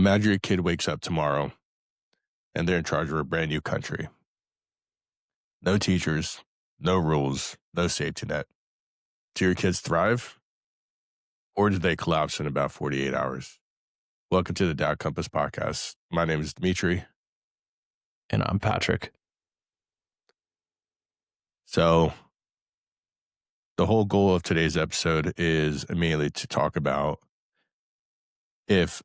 Imagine your kid wakes up tomorrow and they're in charge of a brand new country. No teachers, no rules, no safety net. Do your kids thrive or do they collapse in about 48 hours? Welcome to the Doubt Compass podcast. My name is Dimitri. And I'm Patrick. So the whole goal of today's episode is mainly to talk about if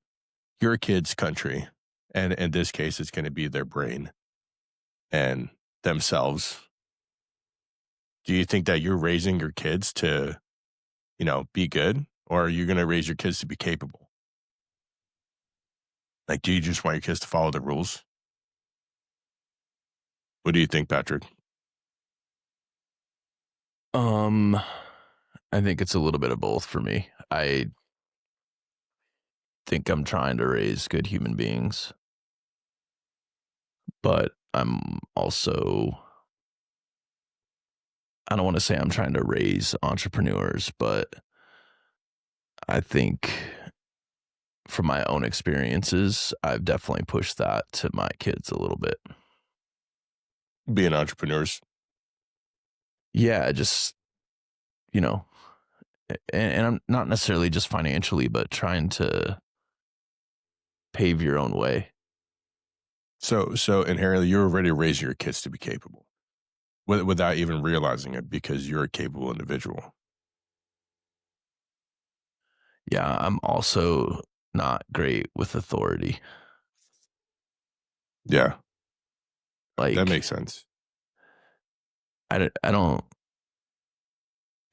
your kid's country, and in this case, it's going to be their brain and themselves. Do you think that you're raising your kids to, be good, or are you going to raise your kids to be capable? Like, do you just want your kids to follow the rules? What do you think, Patrick? I think it's a little bit of both for me. I think I'm trying to raise good human beings, but I'm also, I don't want to say I'm trying to raise entrepreneurs, but I think from my own experiences, I've definitely pushed that to my kids a little bit. Being entrepreneurs. Yeah, just, and I'm not necessarily just financially, but trying to pave your own way. So inherently, you're already raising your kids to be capable without even realizing it because you're a capable individual. Yeah, I'm also not great with authority. Yeah, Like, that makes sense. I don't,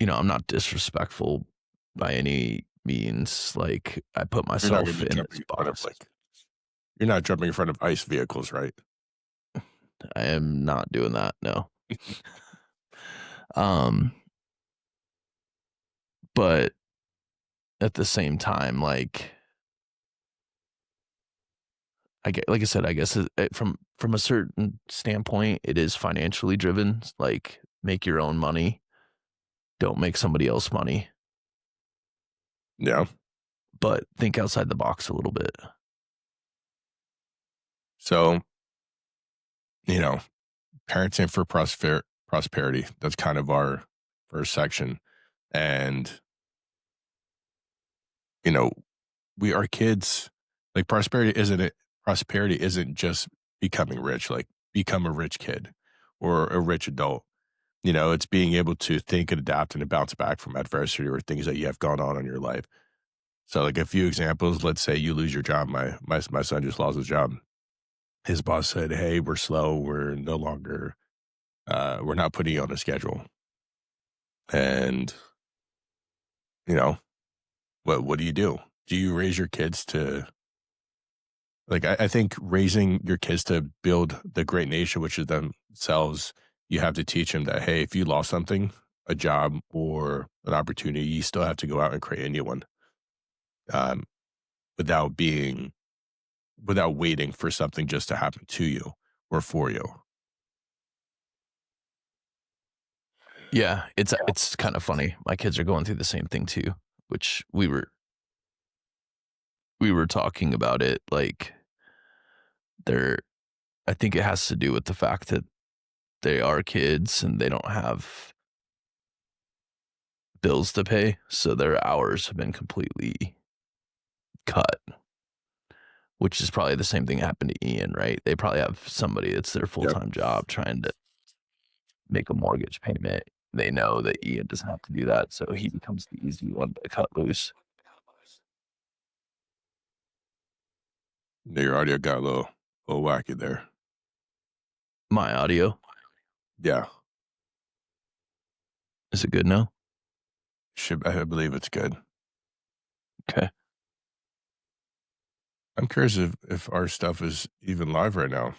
I'm not disrespectful by any means. Like, I put myself in this box. You're not jumping in front of ICE vehicles, right? I am not doing that. No. But at the same time, like I said, I guess from a certain standpoint, it is financially driven. Like, make your own money, don't make somebody else money. Yeah. But think outside the box a little bit. So, parenting for prosperity. That's kind of our first section, and we are kids. Like prosperity isn't just becoming rich. Like become a rich kid or a rich adult. It's being able to think and adapt and bounce back from adversity or things that you have gone on in your life. So, like a few examples. Let's say you lose your job. My son just lost his job. His boss said, "Hey, we're slow. We're no longer. We're not putting you on a schedule." And what do you do? Do you raise your kids to I think raising your kids to build the great nation, which is themselves, you have to teach them that, hey, if you lost something, a job or an opportunity, you still have to go out and create a new one. Um, without waiting for something just to happen to you or for you. Yeah, it's kind of funny. My kids are going through the same thing too, which we were talking about it. Like, I think it has to do with the fact that they are kids and they don't have bills to pay, so their hours have been completely cut. Which is probably the same thing happened to Ian, right? They probably have somebody that's their full-time job trying to make a mortgage payment. They know that Ian doesn't have to do that, so he becomes the easy one to cut loose. Your audio got a little wacky there. My audio? Yeah. Is it good now? I believe it's good. Okay. I'm curious if our stuff is even live right now.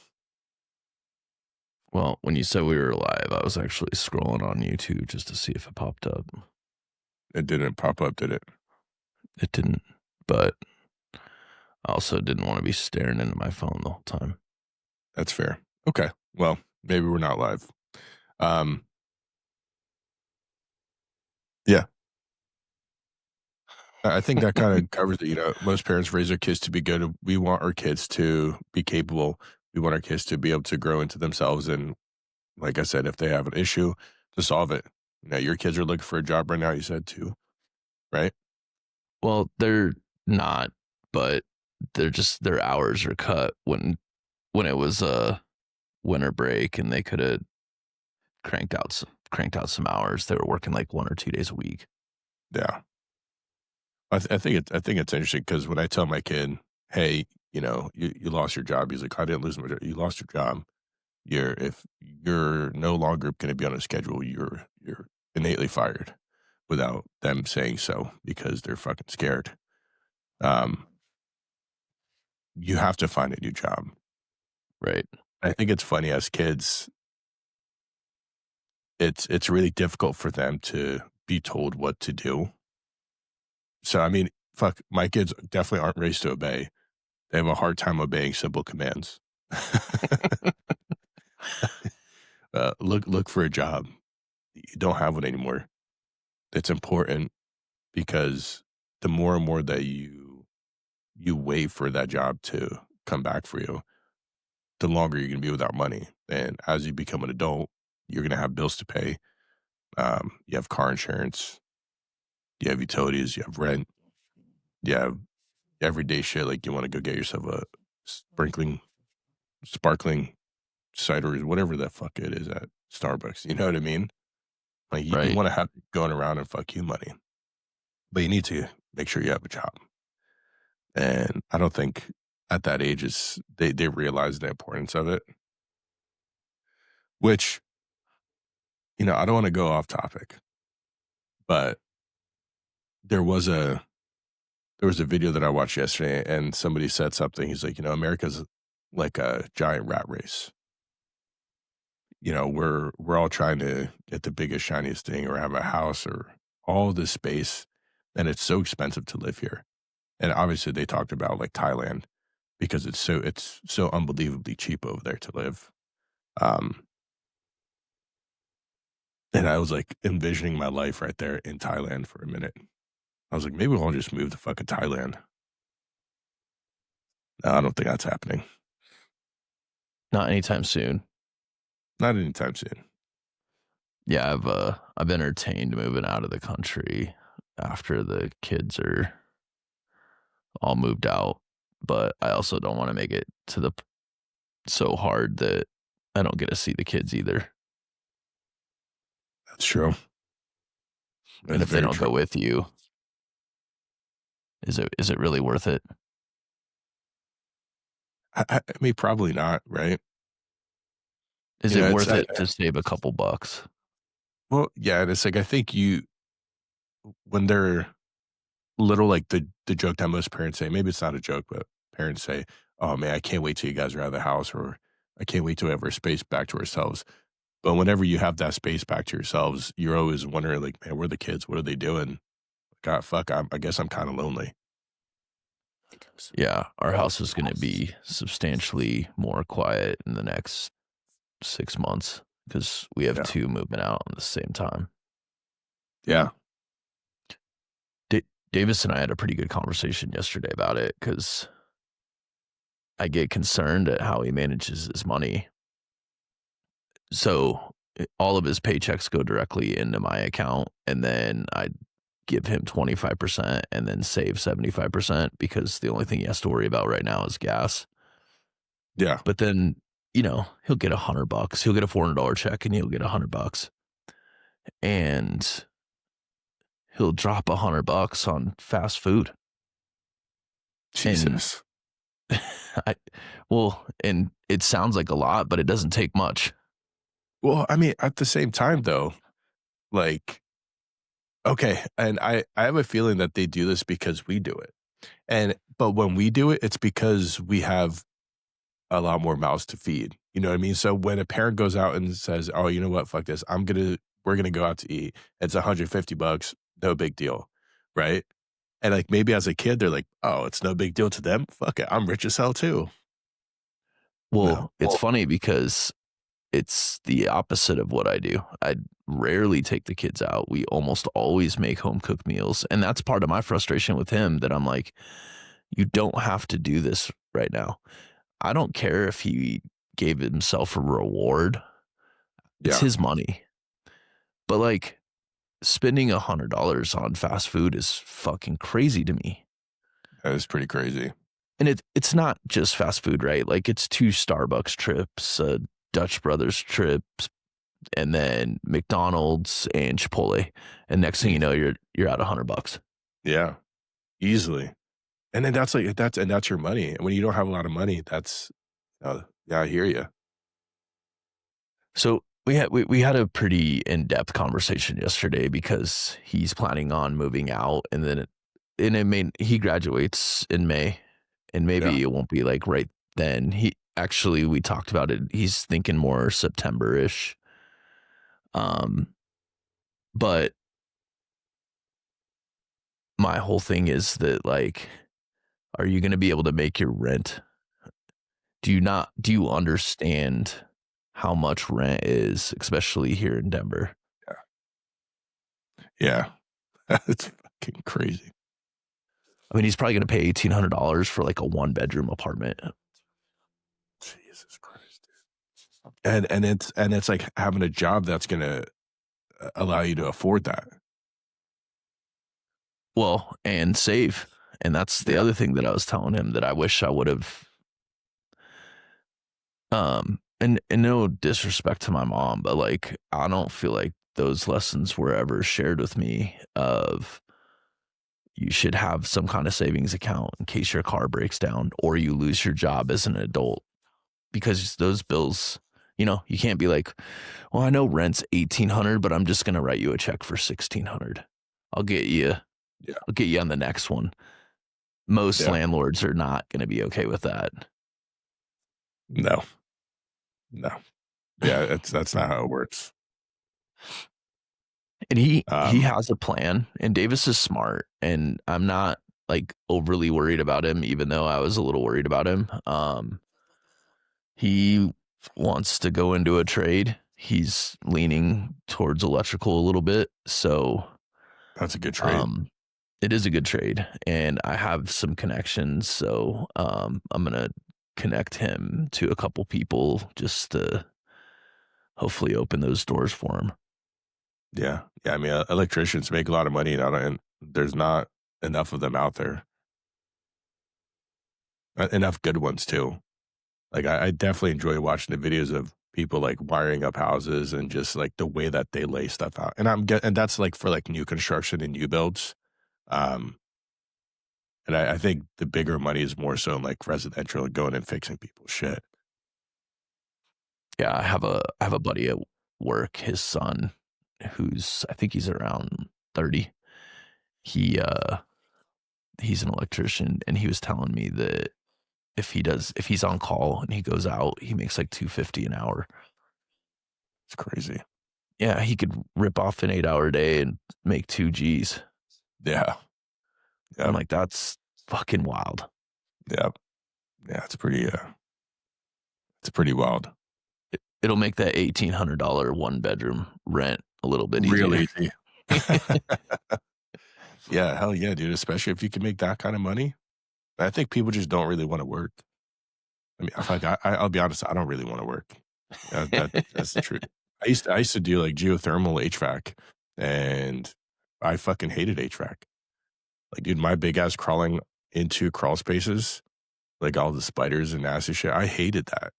Well, when you said we were live, I was actually scrolling on YouTube just to see if it popped up. It didn't pop up, did it? It didn't, but I also didn't want to be staring into my phone the whole time. That's fair. Okay. Well, maybe we're not live. Yeah. I think that kind of covers it. Most parents raise their kids to be good. We want our kids to be capable. We want our kids to be able to grow into themselves. And like I said, if they have an issue, to solve it. Your kids are looking for a job right now, you said too, right? Well, they're not, but their hours are cut when it was a winter break and they could have cranked out some hours. They were working like 1 or 2 days a week. Yeah. I think it's interesting because when I tell my kid, "Hey, you lost your job," he's like, "I didn't lose my job. You lost your job. If you're no longer going to be on a schedule, you're innately fired without them saying so because they're fucking scared. Um, you have to find a new job." Right. I think it's funny as kids, it's really difficult for them to be told what to do. So I mean, fuck, my kids definitely aren't raised to obey. They have a hard time obeying simple commands. Look for a job. You don't have one anymore. It's important because the more and more that you wait for that job to come back for you, the longer you're gonna be without money. And as you become an adult, you're gonna have bills to pay. You have car insurance, you have utilities, you have rent, you have everyday shit. Like you want to go get yourself a sparkling cider, whatever the fuck it is at Starbucks. You know what I mean? Like you Right. want to have going around and fuck you money, but you need to make sure you have a job. And I don't think at that age is they realize the importance of it. Which I don't want to go off topic, but there was a there was a video that I watched yesterday, and somebody said something. He's like, America's like a giant rat race. We're all trying to get the biggest, shiniest thing, or have a house, or all this space, and it's so expensive to live here. And obviously, they talked about like Thailand because it's so unbelievably cheap over there to live. Um, and I was like envisioning my life right there in Thailand for a minute. I was like, maybe we'll all just move to fucking Thailand. No, I don't think that's happening. Not anytime soon. Not anytime soon. Yeah, I've entertained moving out of the country after the kids are all moved out, but I also don't want to make it so hard that I don't get to see the kids either. That's true. And That's if they very don't true. go with you, is it really worth it? I mean, probably not, right? Is it It's worth it to save a couple bucks? well, yeah, and it's like I think when they're little, like the joke that most parents say, maybe it's not a joke, but parents say, "Oh man, I can't wait till you guys are out of the house," or "I can't wait till we have our space back to ourselves." But whenever you have that space back to yourselves, you're always wondering, like, "Man, where are the kids? What are they doing?" God, fuck, I guess I'm kind of lonely. Yeah, our house is going to be substantially more quiet in the next 6 months because we have Yeah, two moving out at the same time. yeah, Davis and I had a pretty good conversation yesterday about it because I get concerned at how he manages his money. So all of his paychecks go directly into my account, and then I give him 25% and then save 75% because the only thing he has to worry about right now is gas. yeah. But then, he'll get $100. He'll get a $400 check and he'll get $100 and he'll drop $100 on fast food. And Jesus. and it sounds like a lot, but it doesn't take much. Well, I mean, at the same time, though, like, okay, and I have a feeling that they do this because we do it, but when we do it, it's because we have a lot more mouths to feed. You know what I mean? So when a parent goes out and says, "Oh, you know what? Fuck this. We're gonna go out to eat. It's $150, no big deal," right? And like maybe as a kid, they're like, "Oh, it's no big deal to them. Fuck it, I'm rich as hell too." No, Well, it's funny because it's the opposite of what I do. I rarely take the kids out. We almost always make home cooked meals. And that's part of my frustration with him that I'm like, you don't have to do this right now. I don't care if he gave himself a reward. It's Yeah, his money. But like spending $100 on fast food is fucking crazy to me. that is pretty crazy. And it's not just fast food, right? Like it's 2 Starbucks trips, Dutch Brothers trips, and then McDonald's and Chipotle. And next thing you know, you're at $100. Yeah, easily. And then that's your money. And when you don't have a lot of money, that's yeah, I hear you. So we had a pretty in-depth conversation yesterday because he's planning on moving out, and then he graduates in May, and maybe Yeah, it won't be like right then. We talked about it. He's thinking more September-ish. Um, but my whole thing is that like, are you going to be able to make your rent? Do you understand how much rent is, especially here in Denver? yeah, it's fucking crazy. I mean, he's probably going to pay $1,800 for like a 1-bedroom apartment. Jesus Christ, dude. And it's like having a job that's gonna allow you to afford that. Well, and save. And that's the Yeah, other thing that I was telling him that I wish I would have. And no disrespect to my mom, but like, I don't feel like those lessons were ever shared with me of you should have some kind of savings account in case your car breaks down or you lose your job as an adult, because those bills, you can't be like, well, I know rent's 1,800, but I'm just going to write you a check for 1,600. I'll get you, yeah, I'll get you on the next one. Most yeah. landlords are not going to be okay with that. No, no. Yeah, that's not how it works. And he Um, has a plan, and Davis is smart, and I'm not like overly worried about him, even though I was a little worried about him. He wants to go into a trade. He's leaning towards electrical a little bit, so that's a good trade. um, it is a good trade, and I have some connections, so I'm gonna connect him to a couple people just to hopefully open those doors for him. Yeah, yeah. I mean, electricians make a lot of money now, and there's not enough of them out there. Enough good ones too. Like I definitely enjoy watching the videos of people like wiring up houses and just like the way that they lay stuff out. And that's like for like new construction and new builds. Um, and I think the bigger money is more so in like residential and going and fixing people's shit. Yeah, I have a buddy at work, his son, I think he's around 30. He he's an electrician, and he was telling me that if he's on call and he goes out, he makes like 250 an hour. It's crazy. Yeah, he could rip off an 8-hour day and make 2 G's. Yeah. I'm Yep. like, that's fucking wild. Yep. Yeah. It's pretty wild. It'll make that $1,800 1-bedroom rent a little bit Real easier. easy. Yeah. Hell yeah, dude. Especially if you can make that kind of money. I think people just don't really want to work. I mean, I'll be honest, I don't really want to work. That's the truth. I used to do like geothermal HVAC, and I fucking hated HVAC. Like, dude, my big ass crawling into crawl spaces, like all the spiders and nasty shit. I hated that.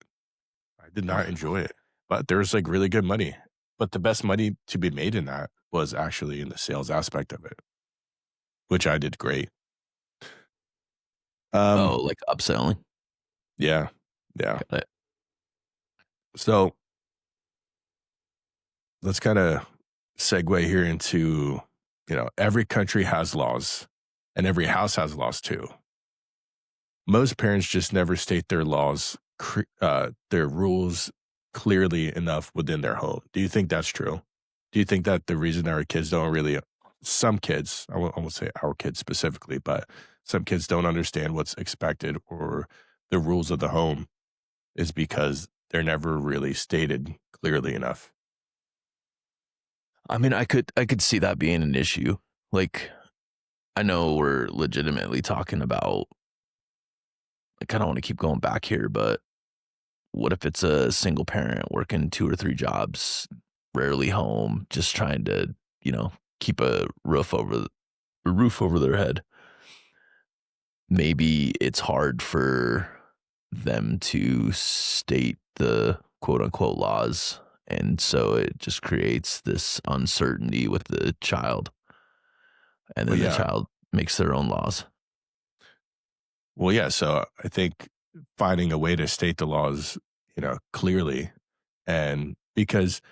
I did not enjoy it. But there's like really good money. But the best money to be made in that was actually in the sales aspect of it, which I did great. Oh, Um, like upselling. yeah, yeah. Got it. So let's kind of segue here into, every country has laws and every house has laws too. Most parents just never state their rules clearly enough within their home. Do you think that's true? Do you think that the reason our kids don't really, some kids, I won't say our kids specifically, but some kids don't understand what's expected or the rules of the home is because they're never really stated clearly enough. I mean, I could see that being an issue. Like, I know we're legitimately talking about, like, I don't want to keep going back here, but what if it's a single parent working 2 or 3 jobs, rarely home, just trying to, you know, keep a roof over their head? Maybe it's hard for them to state the quote unquote laws. And so it just creates this uncertainty with the child. And Well, then the yeah. child makes their own laws. Well, yeah. So I think finding a way to state the laws, clearly, and because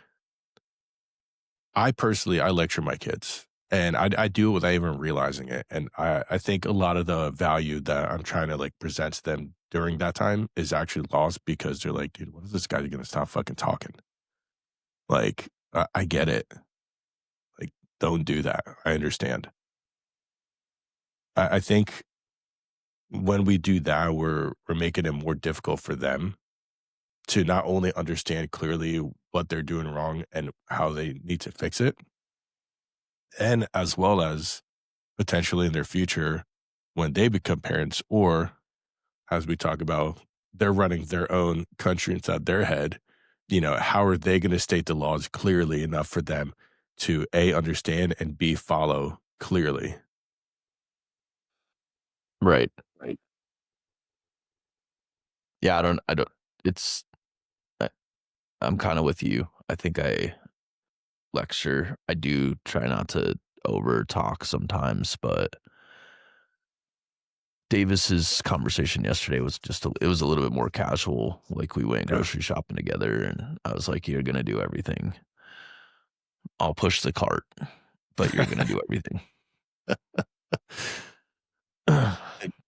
I personally, I lecture my kids and I do it without even realizing it. And I think a lot of the value that I'm trying to like present to them during that time is actually lost because they're like, dude, when is this guy going to stop fucking talking? Like, I get it. Like, don't do that. I understand. I think when we do that, we're making it more difficult for them to not only understand clearly what they're doing wrong and how they need to fix it, and as well as potentially in their future when they become parents, or as we talk about, they're running their own country inside their head. How are they going to state the laws clearly enough for them to A, understand and B, follow clearly? Right. Right. Yeah, I don't it's I, I'm kind of with you. I think I lecture. I do try not to over talk sometimes, but Davis's conversation yesterday was it was a little bit more casual. Like, we went Yeah. grocery shopping together and I was like, "You're going to do everything. I'll push the cart, but you're going to do everything."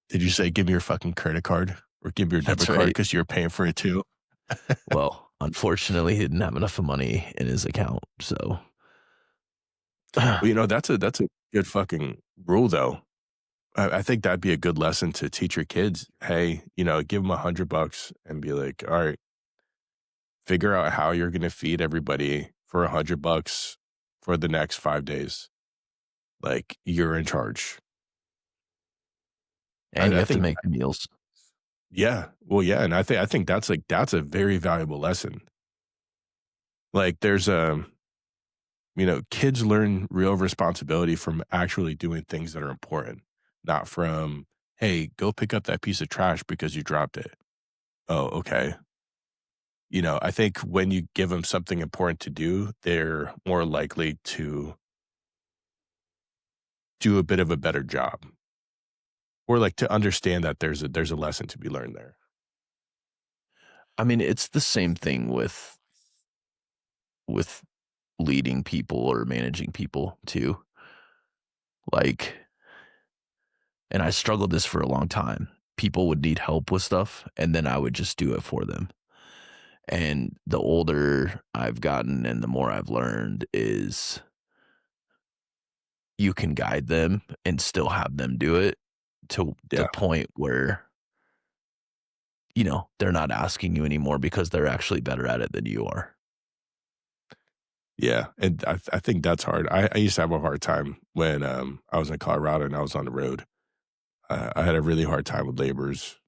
Did you say, give me your fucking credit card or give me your That's debit card right. because you're paying for it too? Well, unfortunately, he didn't have enough money in his account, so Well, that's a good fucking rule though. I think that'd be a good lesson to teach your kids. Hey, give them $100 and be like, all right, figure out how you're going to feed everybody for $100 for the next 5 days. Like you're in charge. and you I have to think, make the meals. yeah, well, yeah, and I think that's a very valuable lesson. Like there's kids learn real responsibility from actually doing things that are important, not from, hey, go pick up that piece of trash because you dropped it. Oh, okay. I think when you give them something important to do, they're more likely to do a bit of a better job or like to understand that there's a lesson to be learned there. I mean, it's the same thing with leading people or managing people too. Like, and I struggled this for a long time. People would need help with stuff and then I would just do it for them. And the older I've gotten and the more I've learned is you can guide them and still have them do it to the Yeah. point where, they're not asking you anymore because they're actually better at it than you are. Yeah. And I think that's hard. I used to have a hard time when I was in Colorado and I was on the road. I had a really hard time with laborers.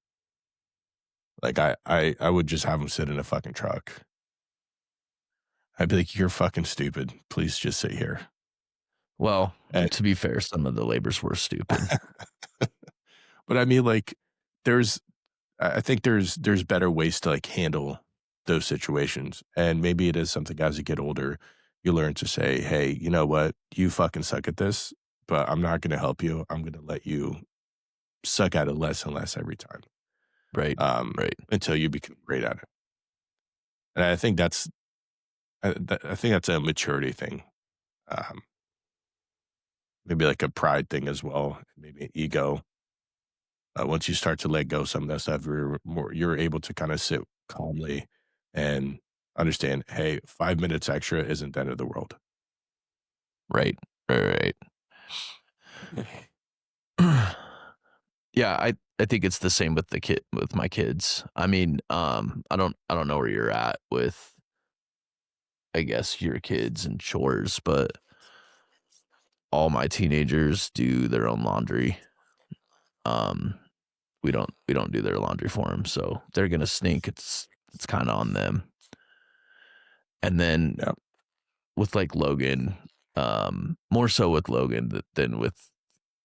Like I would just have them sit in a fucking truck. I'd be like, you're fucking stupid. Please just sit here. Well, And to be fair, some of the labors were stupid. but I mean, like, there's I think there's better ways to like handle those situations. And maybe it is something as you get older, you learn to say, hey, you know what? You fucking suck at this, but I'm not gonna help you. I'm gonna let you suck at it less and less every time. Right. Right. Until you become great at it. And I think I think that's a maturity thing. Um, maybe like a pride thing as well, maybe an ego. Once you start to let go some of that stuff, you're able to kind of sit calmly and understand, hey, 5 minutes extra isn't the end of the world. Right. Right. Right. Yeah, I think it's the same with my kids. I mean, I don't know where you're at with I guess, your kids and chores, but all my teenagers do their own laundry. Um, we don't do their laundry for them, so they're gonna stink. It's kind of on them. And then Yeah. with like Logan, more so with Logan than with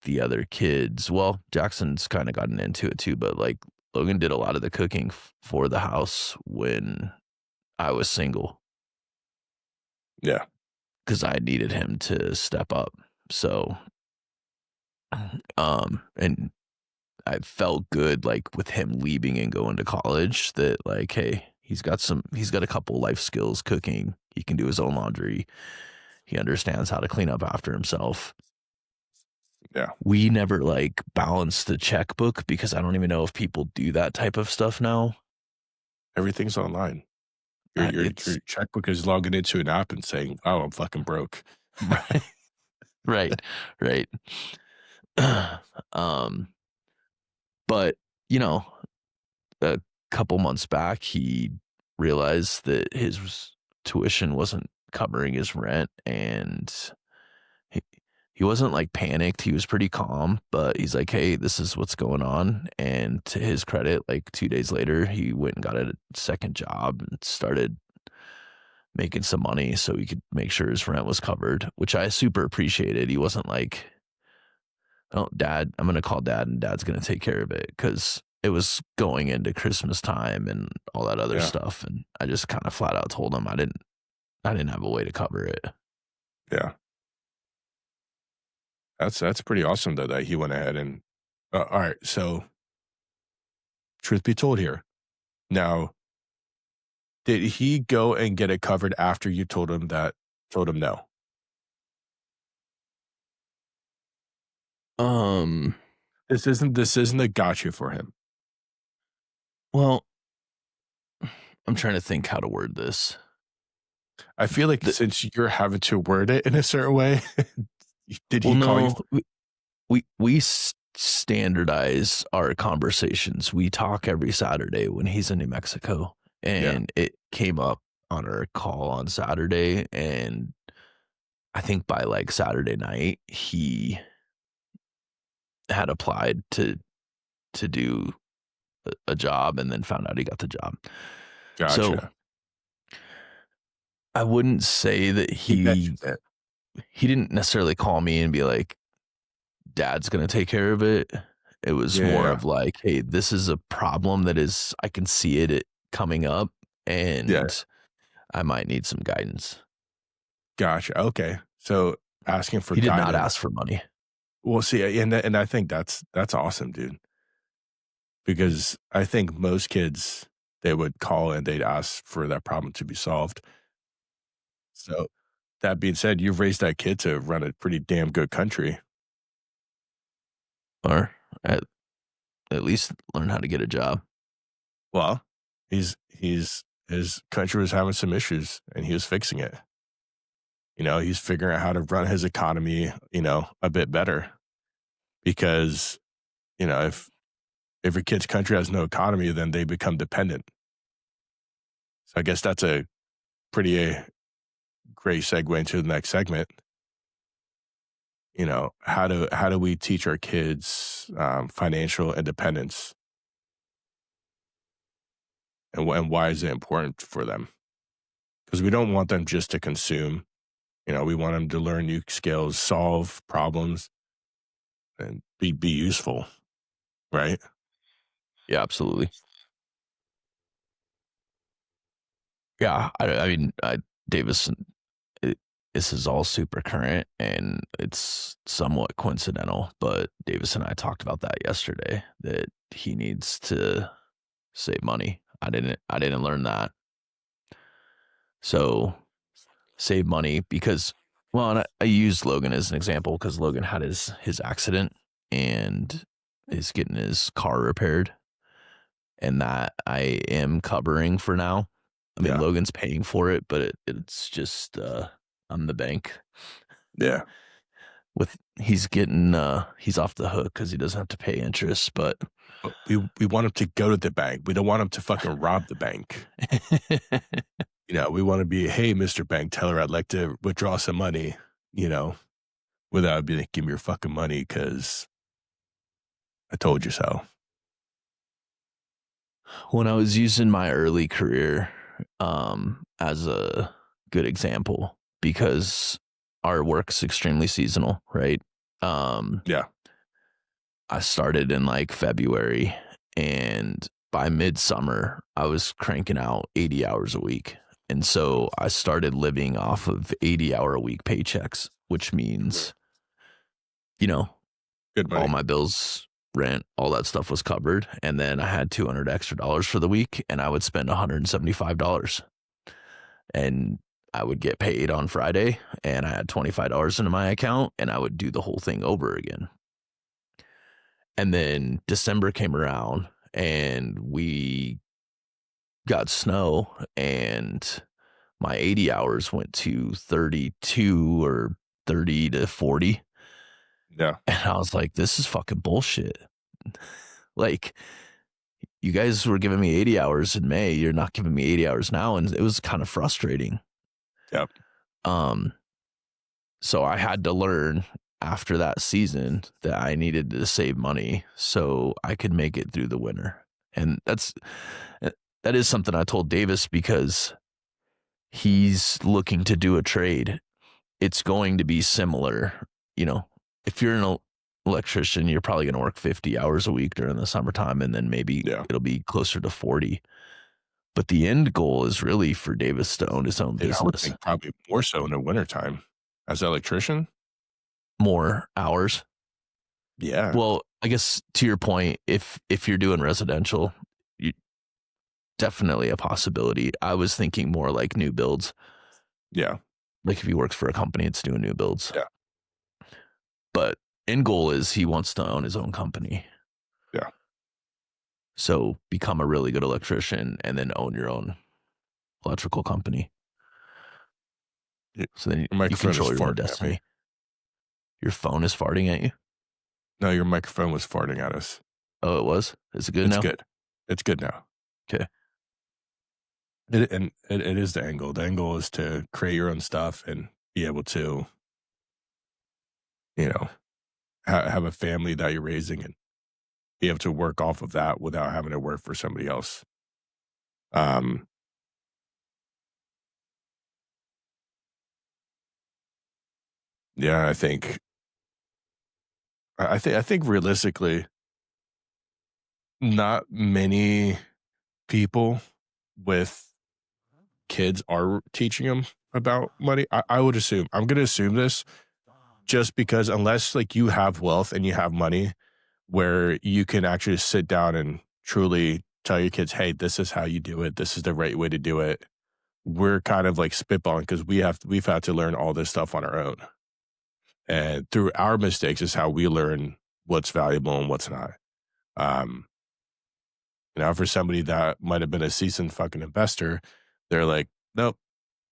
the other kids. Well, Jackson's kind of gotten into it too, but like Logan did a lot of the cooking for the house when I was single Yeah. because I needed him to step up. So, and I felt good like with him leaving and going to college that like, hey, he's got a couple life skills cooking. He can do his own laundry. He understands how to clean up after himself. Yeah. We never like balanced the checkbook because I don't even know if people do that type of stuff now. Everything's online. Your It's checkbook is logging into an app and saying, "Oh, I'm fucking broke." right, right. um, but you know, a couple months back, he realized that his tuition wasn't covering his rent, and he, he wasn't like panicked. He was pretty calm, but he's like, "Hey, this is what's going on." And to his credit, like 2 days later, he went and got a second job and started making some money so he could make sure his rent was covered, which I super appreciated. He wasn't like, "Oh, dad, I'm going to call dad and dad's going to take care of it." Cause it was going into Christmas time and all that other Yeah. stuff. And I just kind of flat out told him I didn't have a way to cover it. Yeah. That's pretty awesome though that he went ahead and all right. So truth be told here. Now, did he go and get it covered after you told him no? Um, This isn't a gotcha for him. well, I'm trying to think how to word this. I feel like The, since you're having to word it in a certain way, did well, he call you? no, we standardize our conversations. We talk every Saturday when he's in New Mexico, Yeah. and it came up on our call on Saturday, and I think by like Saturday night he had applied to do a job and then found out he got the job. So Gotcha. I wouldn't say that He mentioned it. he didn't necessarily call me and be like, dad's gonna take care of it. It was Yeah, more yeah. of like, hey, this is a problem that is I can see it coming up Yeah. and I might need some guidance. Gotcha. Okay. So asking for He did not guidance. ask for money. Well, see, and I think that's awesome, dude. Because I think most kids they would call and they'd ask for that problem to be solved. So that being said, you've raised that kid to run a pretty damn good country. Or at least learn how to get a job. Well, he's his country was having some issues and he was fixing it. He's figuring out how to run his economy, a bit better because, if your kid's country has no economy, then they become dependent. So I guess that's a pretty great segue into the next segment. How do we teach our kids financial independence and why is it important for them? Because we don't want them just to consume. We want them to learn new skills, solve problems, and be useful, right? Yeah, absolutely. Yeah, I mean, Davis, this is all super current and it's somewhat coincidental, but Davis and I talked about that yesterday that he needs to save money. I didn't learn that. So save money because, well, and I use Logan as an example because Logan had his accident and is getting his car repaired, and that I am covering for now. I mean, Yeah, Logan's paying for it, but it's just I'm the bank. yeah. With he's off the hook because he doesn't have to pay interest, but But we want them to go to the bank. We don't want them to fucking rob the bank. We want to be, hey, Mr. Bank Teller, I'd like to withdraw some money, without being like, give me your fucking money because I told you so. When I was using my early career as a good example, because our work's extremely seasonal, right? Yeah. I started in like February, and by midsummer, I was cranking out 80 hours a week. And so I started living off of 80-hour a week paychecks, which means, you know, Good all money. my bills, rent, all that stuff was covered. And then I had $200 extra for the week, and I would spend $175. And I would get paid on Friday, and I had $25 into my account, and I would do the whole thing over again. And then December came around, and we got snow, and my 80 hours went to 32 or 30 to 40. Yeah. And I was like, this is fucking bullshit. Like, you guys were giving me 80 hours in May. You're not giving me 80 hours now. And it was kind of frustrating. Yep. So I had to learn after that season that I needed to save money so I could make it through the winter. And that is something I told Davis, because he's looking to do a trade. It's going to be similar. If you're an electrician, you're probably going to work 50 hours a week during the summertime, and then maybe it'll be closer to 40. But the end goal is really for Davis to own his own I would business. think probably more so in the wintertime as an electrician. More hours. Yeah. Well, I guess to your point, if you're doing residential, definitely a possibility. I was thinking more like new builds. Yeah. Like if he works for a company, it's doing new builds. Yeah. But end goal is he wants to own his own company. Yeah. So become a really good electrician and then own your own electrical company. So then you control your own destiny. Your phone is farting at you? No, your microphone was farting at us. Oh, it was? Is it good now? It's good. It's good now. Okay. It is the angle. The angle is to create your own stuff and be able to, have a family that you're raising and be able to work off of that without having to work for somebody else. Yeah, I think realistically, not many people with kids are teaching them about money. I would assume. I'm going to assume this just because unless like you have wealth and you have money where you can actually sit down and truly tell your kids, hey, this is how you do it. This is the right way to do it. We're kind of like spitballing because we've had to learn all this stuff on our own. And through our mistakes is how we learn what's valuable and what's not. Um, for somebody that might have been a seasoned fucking investor, they're like, nope,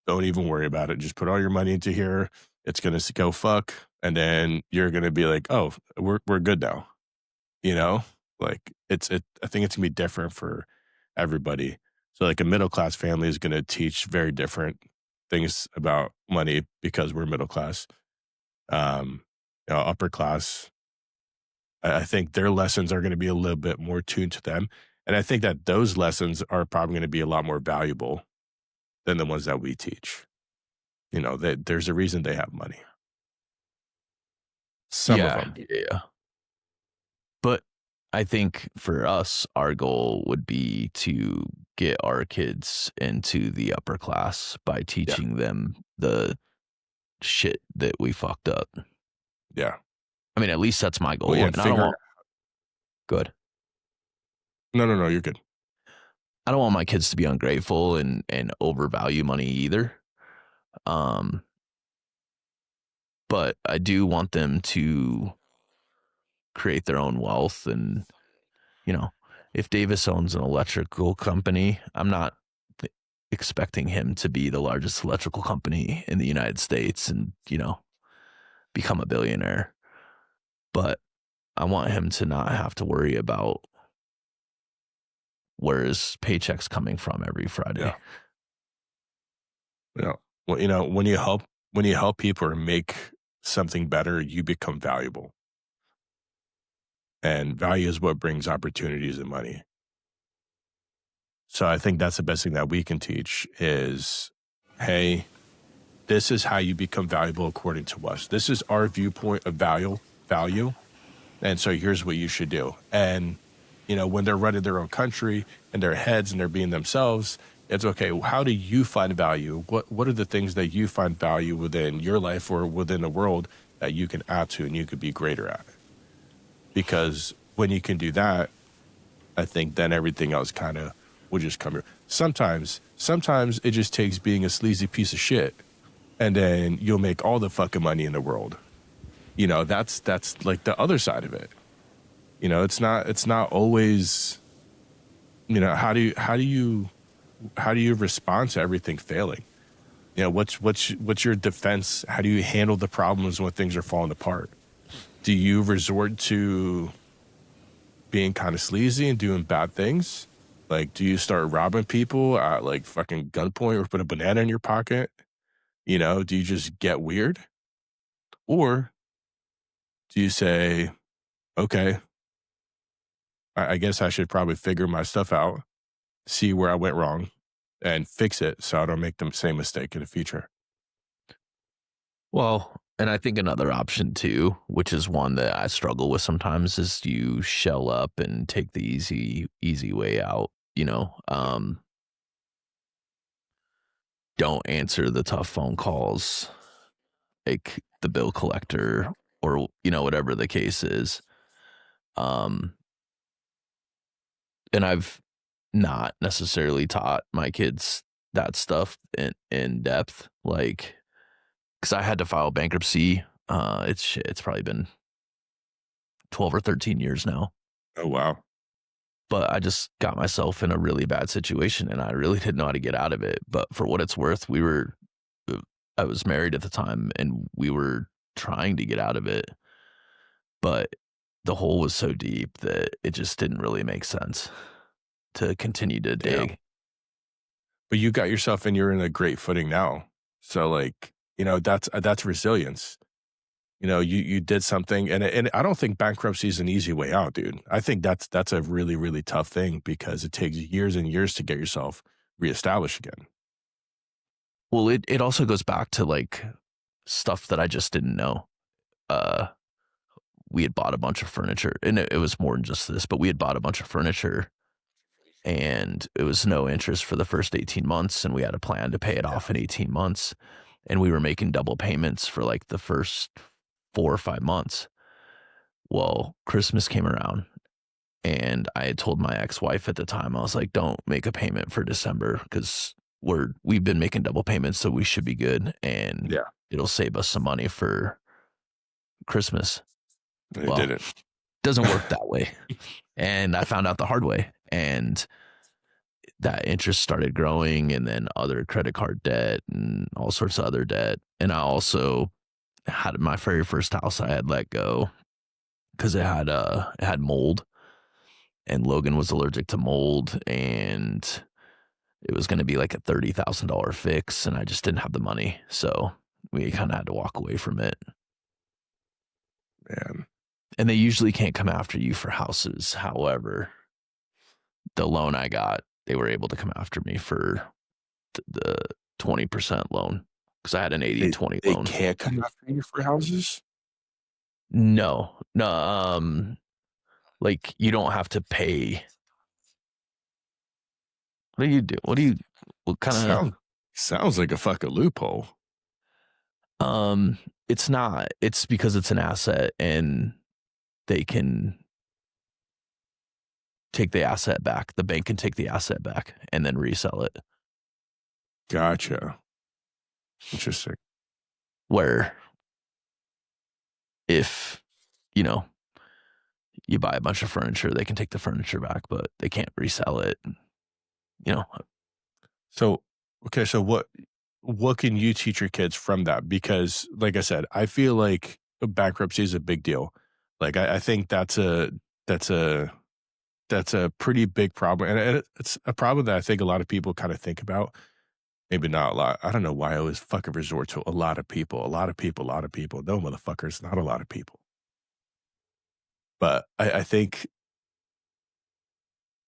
don't even worry about it. Just put all your money into here. It's going to go fuck. And then you're going to be like, oh, we're good now. Like I think it's gonna be different for everybody. So like a middle class family is gonna teach very different things about money because we're middle class. Upper class, I think their lessons are gonna be a little bit more tuned to them. And I think that those lessons are probably gonna be a lot more valuable than the ones that we teach. There's a reason they have money. Some of them. Yeah. But I think for us, our goal would be to get our kids into the upper class by teaching them the shit that we fucked up. Yeah. I mean, at least that's my goal. Well, yeah, And I don't want good. No, you're good. I don't want my kids to be ungrateful and overvalue money either. But I do want them to create their own wealth. And, if Davis owns an electrical company, I'm not expecting him to be the largest electrical company in the United States and, become a billionaire. But I want him to not have to worry about where his paycheck's coming from every Friday. Yeah. Well, when you help people or make something better, you become valuable. And value is what brings opportunities and money. So I think that's the best thing that we can teach is, hey, this is how you become valuable according to us. This is our viewpoint of value. And so here's what you should do. And, when they're running their own country and their heads and they're being themselves, it's okay. How do you find value? What are the things that you find value within your life or within the world that you can add to and you could be greater at? Because when you can do that, I think then everything else kind of will just come here. Sometimes it just takes being a sleazy piece of shit, and then you'll make all the fucking money in the world. That's like the other side of it. It's not always. How do you respond to everything failing? What's your defense? How do you handle the problems when things are falling apart? Do you resort to being kind of sleazy and doing bad things? Like, do you start robbing people at like fucking gunpoint or put a banana in your pocket? Do you just get weird? Or do you say, okay, I guess I should probably figure my stuff out, see where I went wrong, and fix it so I don't make the same mistake in the future? Well, and I think another option too, which is one that I struggle with sometimes, is you shell up and take the easy way out. Don't answer the tough phone calls, like the bill collector or whatever the case is. Um, and I've not necessarily taught my kids that stuff in depth, like because I had to file bankruptcy. It's probably been 12 or 13 years now. Oh, wow. But I just got myself in a really bad situation and I really didn't know how to get out of it. But for what it's worth, I was married at the time and we were trying to get out of it. But the hole was so deep that it just didn't really make sense to continue to Damn. dig. But you got yourself and you're in a great footing now. So like, that's resilience. You did something, and I don't think bankruptcy is an easy way out, dude. I think that's a really, really tough thing because it takes years and years to get yourself reestablished again. Well, it also goes back to like stuff that I just didn't know. Uh, we had bought a bunch of furniture, and it was more than just this, but we had bought a bunch of furniture and it was no interest for the first 18 months. And we had a plan to pay it off in 18 months. And we were making double payments for like the first 4 or 5 months. Well, Christmas came around and I had told my ex-wife at the time, I was like, don't make a payment for December because we've been making double payments, so we should be good. And it'll save us some money for Christmas. It didn't. Doesn't work that way. And I found out the hard way. And that interest started growing, and then other credit card debt and all sorts of other debt. And I also had my very first house I had let go because it had mold, and Logan was allergic to mold, and it was going to be like a $30,000 fix, and I just didn't have the money, so we kind of had to walk away from it. Man. And they usually can't come after you for houses. However, the loan I got, they were able to come after me for the 20% loan because I had an 80-20 loan. They can't come after you for houses? No. Like you don't have to pay. What do you do? What kind of sounds like a fucking loophole. It's not. It's because it's an asset and they can take the asset back. The bank can take the asset back and then resell it. Gotcha. Interesting. Where if, you buy a bunch of furniture, they can take the furniture back, but they can't resell it. So, okay. So what can you teach your kids from that? Because like I said, I feel like bankruptcy is a big deal. Like I think that's a pretty big problem. And it's a problem that I think a lot of people kind of think about. maybe not a lot. I don't know why I always fucking resort to a lot of people, a lot of people, a lot of people. No, motherfuckers, not a lot of people. But I think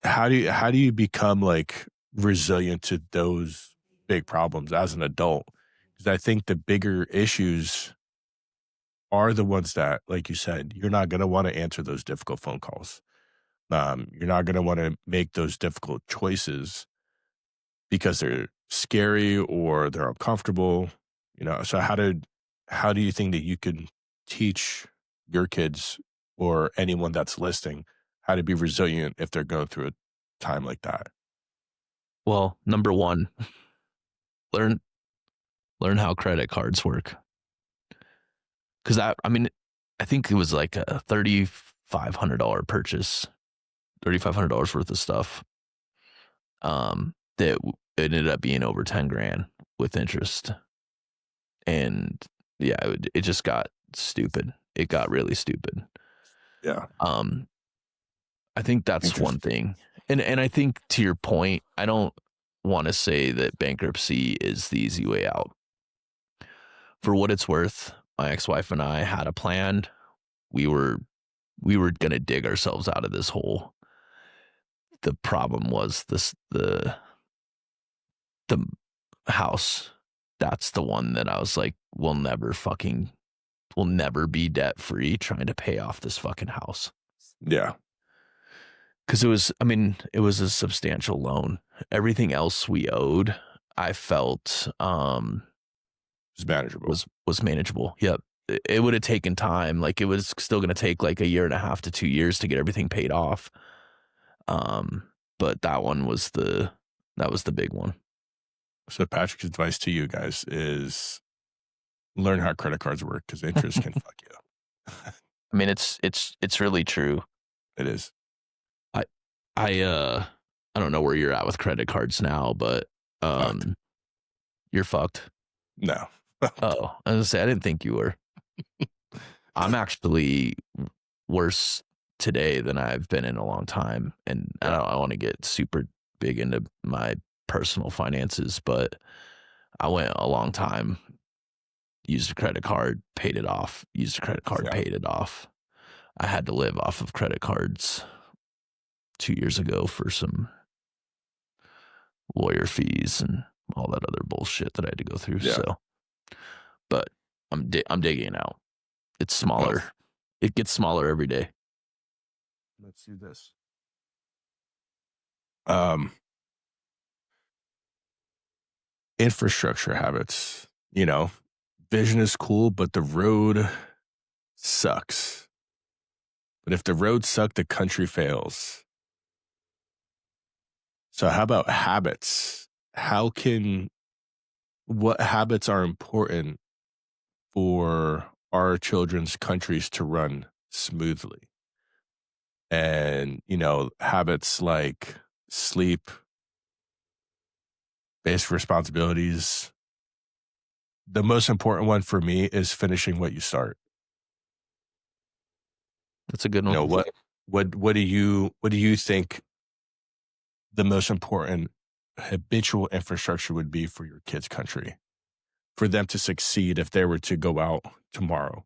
how do you become like resilient to those big problems as an adult? Because I think the bigger issues are the ones that, like you said, you're not going to want to answer those difficult phone calls. You're not going to want to make those difficult choices because they're scary or they're uncomfortable. So how do you think that you could teach your kids or anyone that's listening how to be resilient if they're going through a time like that? Well, number one, learn learn how credit cards work. Because I mean, I think it was like a $3,500 purchase, $3,500 worth of stuff. That ended up being over 10 grand with interest, and yeah, it just got stupid. It got really stupid. Yeah. Um, I think that's one Interesting. thing, and I think to your point, I don't want to say that bankruptcy is the easy way out. For what it's worth, my ex-wife and I had a plan. We were gonna dig ourselves out of this hole. The problem was the house. That's the one that I was like, we'll never be debt free trying to pay off this fucking house. Yeah. Cause it was a substantial loan. Everything else we owed, I felt It's manageable. was manageable. Yep. It would have taken time. Like it was still gonna take like a year and a half to 2 years to get everything paid off. Um, but that was the big one. So Patrick's advice to you guys is learn how credit cards work because interest can fuck you. I mean, it's really true. It is. I I don't know where you're at with credit cards now, but Fucked. you're fucked. No. Oh, I was gonna say I didn't think you were. I'm actually worse today than I've been in a long time, and Yeah. I want to get super big into my personal finances, but I went a long time, used a credit card, paid it off, used a credit card, Yeah. paid it off. I had to live off of credit cards 2 years ago for some lawyer fees and all that other bullshit that I had to go through. Yeah. So, but I'm digging out. It's Well, smaller. It gets smaller every day. let's do this. Um, Infrastructure habits. Vision is cool, but the road sucks. But if the road sucks, the country fails. So how about habits? What habits are important for our children's countries to run smoothly? And, habits like sleep, basic responsibilities. The most important one for me is finishing what you start. That's a good You one. know, what do you think the most important habitual infrastructure would be for your kids' country for them to succeed if they were to go out tomorrow?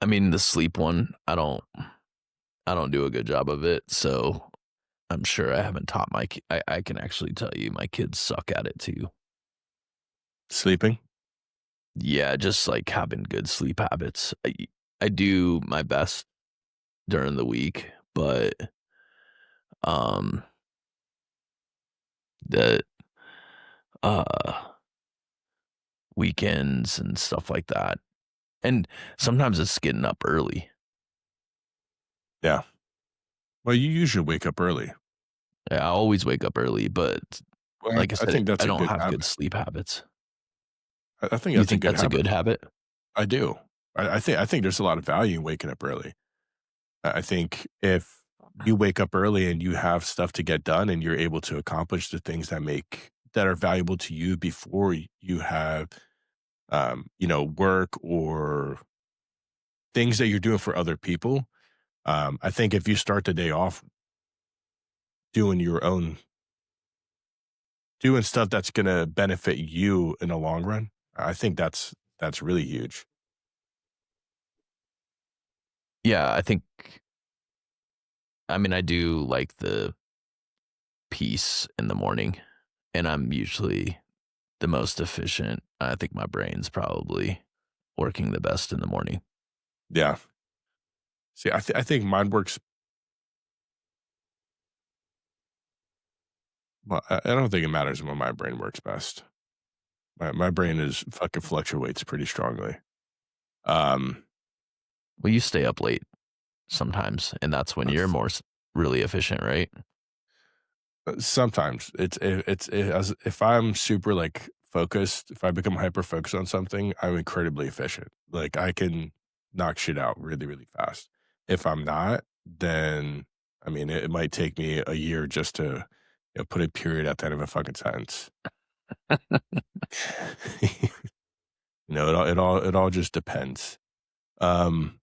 I mean, the sleep one, I don't do a good job of it, so I'm sure I haven't taught I can actually tell you my kids suck at it too. Sleeping? Yeah, just like having good sleep habits. I do my best during the week, but um the uh weekends and stuff like that. And sometimes it's getting up early. Yeah. Well, you usually wake up early. I always wake up early, but Well, like I I said, think that's I a don't good have good habit. sleep habits. I think You that's a think good that's a habit. good habit? I do. I think there's a lot of value in waking up early. I think if you wake up early and you have stuff to get done and you're able to accomplish the things that are valuable to you before you have work or things that you're doing for other people, I think if you start the day off doing your own doing stuff that's gonna benefit you in the long run, I think that's really huge. Yeah, I mean, I do like the peace in the morning, and I'm usually the most efficient. I think my brain's probably working the best in the morning. Yeah. See, I think mine works well, I don't think it matters when my brain works best. My brain is fucking fluctuates pretty strongly. Um, Well, you stay up late sometimes, and that's when you're really efficient, right? sometimes as if I'm super like focused, if I become hyper focused on something, I'm incredibly efficient. Like I can knock shit out really, really fast. If I'm not, then I mean it might take me a year just to put a period at the end of a fucking sentence. It all just depends. Um,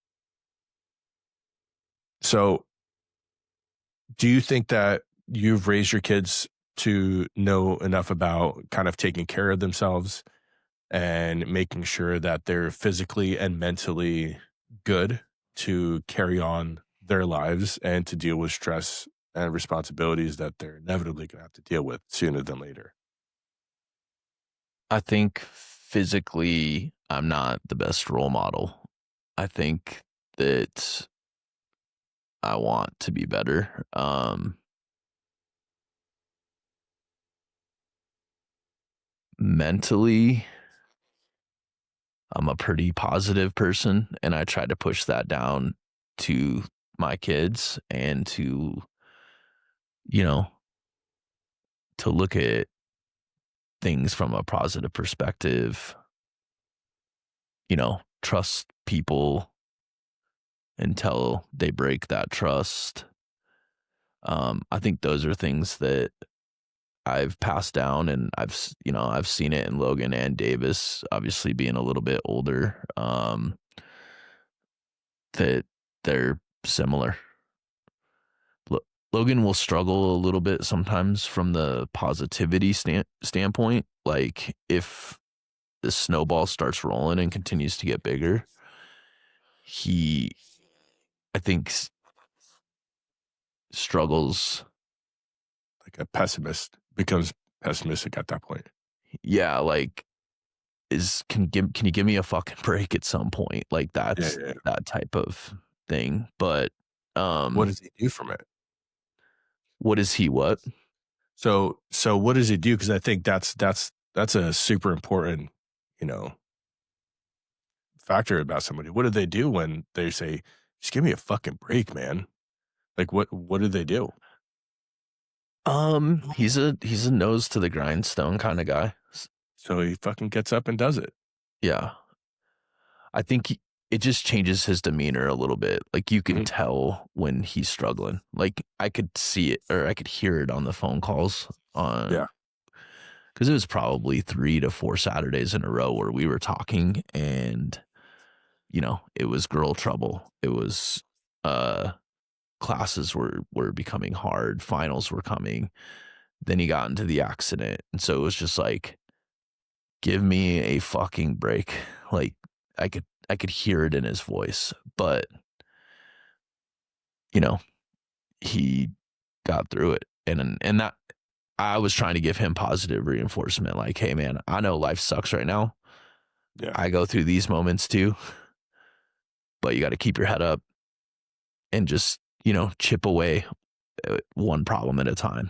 so do you think that you've raised your kids to know enough about kind of taking care of themselves and making sure that they're physically and mentally good to carry on their lives and to deal with stress and responsibilities that they're inevitably going to have to deal with sooner than later? I think physically, I'm not the best role model. I think that I want to be better. Mentally, I'm a pretty positive person, and I try to push that down to my kids and you know, to look at things from a positive perspective, trust people until they break that trust. I think those are things that I've passed down, and I've seen it in Logan and Davis, obviously being a little bit older, that they're similar. Lo- Logan will struggle a little bit sometimes from the positivity standpoint. Like if the snowball starts rolling and continues to get bigger, he, I think, struggles. Like a pessimist becomes pessimistic at that point. Yeah, like can you give me a fucking break at some point? Like Yeah, that's yeah. that type of thing. But What um, does he do from it? what is he? What? So what does he do? Because I think that's a super important, you know, factor about somebody. What do they do when they say, "Just give me a fucking break, man"? Like, what do they do? He's a nose to the grindstone kind of guy. So he fucking gets up and does it. Yeah, I think it just changes his demeanor a little bit. Like you can Mhm. tell when he's struggling. Like I could see it or I could hear it on the phone calls on Yeah. because it was probably 3 to 4 Saturdays in a row where we were talking and it was girl trouble. It was uh classes were becoming hard, finals were coming. Then he got into the accident. And so it was just like, give me a fucking break. Like I could hear it in his voice. But, you know, he got through it. And that I was trying to give him positive reinforcement, like, hey man, I know life sucks right now. Yeah. I go through these moments too, but you got to keep your head up and just, chip away at one problem at a time.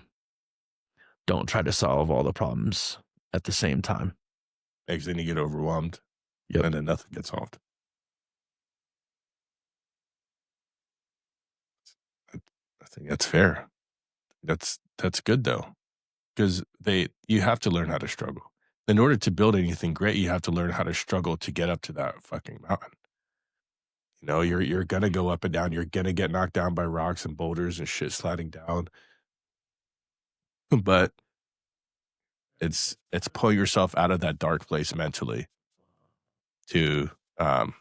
Don't try to solve all the problems at the same time. Makes then you get overwhelmed, Yep. and then nothing gets solved. I, I think that's fair. That's good though, because they you have to learn how to struggle. In order to build anything great, you have to learn how to struggle to get up to that fucking mountain. You're gonna go up and down. You're gonna get knocked down by rocks and boulders and shit sliding down. But it's pull yourself out of that dark place mentally to um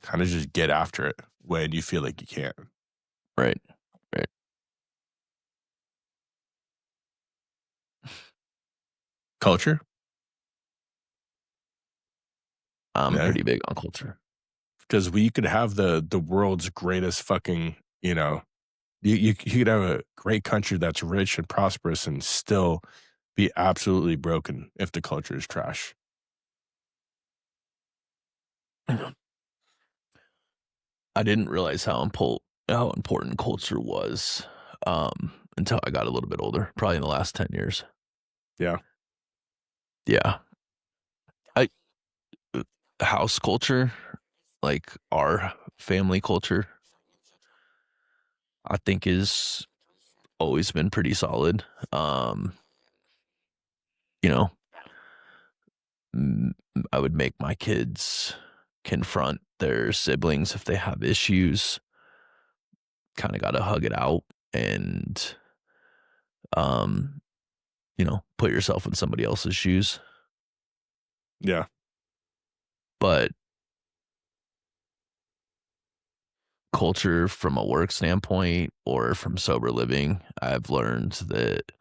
kind of just get after it when you feel like you can't. Right. Right. Culture? I'm Yeah. pretty big on culture. Because we could have the world's greatest fucking, you could have a great country that's rich and prosperous and still be absolutely broken if the culture is trash. I didn't realize how important culture was until I got a little bit older, probably in the last 10 years. Yeah. Yeah. I house culture, like our family culture, I think is always been pretty solid. Um, you know, I would make my kids confront their siblings if they have issues. Kind of got to hug it out and um, put yourself in somebody else's shoes. Yeah. But culture from a work standpoint or from sober living, I've learned that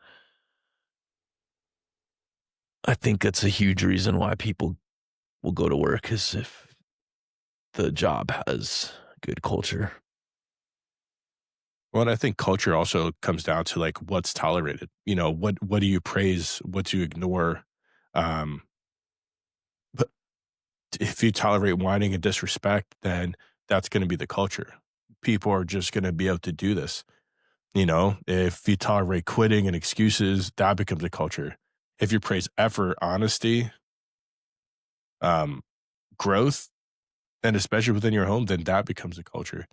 I think that's a huge reason why people will go to work is if the job has good culture. Well, and I think culture also comes down to like what's tolerated. What do you praise? What do you ignore? Um, but if you tolerate whining and disrespect, then that's going to be the culture. People are just going to be able to do this. If you tolerate quitting and excuses, that becomes a culture. If you praise effort, honesty, um, growth, and especially within your home, then that becomes a culture.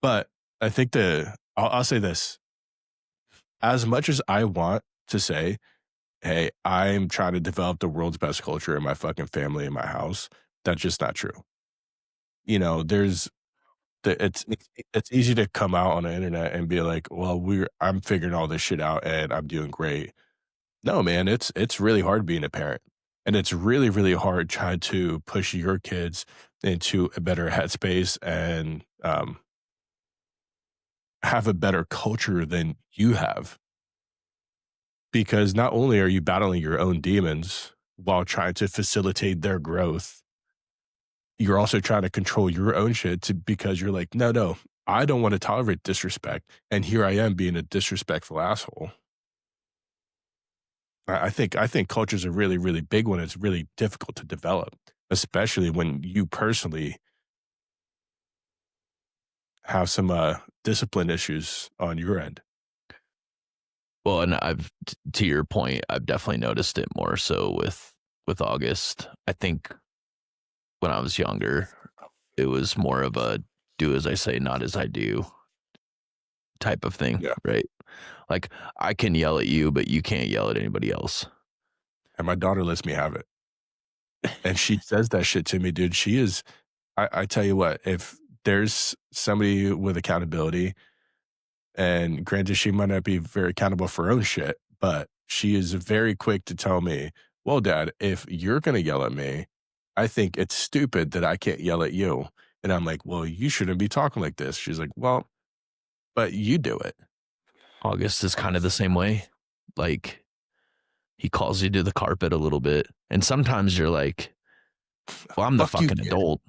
But I think I'll say this: as much as I want to say, "Hey, I'm trying to develop the world's best culture in my fucking family in my house," that's just not true. There's it's easy to come out on the internet and be like, "Well, I'm figuring all this shit out and I'm doing great." No, man, it's really hard being a parent. And it's really, really hard trying to push your kids into a better headspace and have a better culture than you have. Because not only are you battling your own demons while trying to facilitate their growth, you're also trying to control your own shit because you're like, no, no, I don't want to tolerate disrespect. And here I am being a disrespectful asshole. I think culture is a really, really big one. It's really difficult to develop, especially when you personally have some discipline issues on your end. Well, and to your point, I've definitely noticed it more so with August. I think when I was younger, it was more of a do as I say, not as I do type of thing, Yeah. right? Like I can yell at you, but you can't yell at anybody else. And my daughter lets me have it. And she says that shit to me, dude. I tell you what, if there's somebody with accountability, and granted, she might not be very accountable for her own shit, but she is very quick to tell me, well, dad, if you're going to yell at me, I think it's stupid that I can't yell at you. And I'm like, well, you shouldn't be talking like this. She's like, well, but you do it. August is kind of the same way. Like he calls you to the carpet a little bit. And sometimes you're like, well, I'm the Fuck you, fucking kid. adult,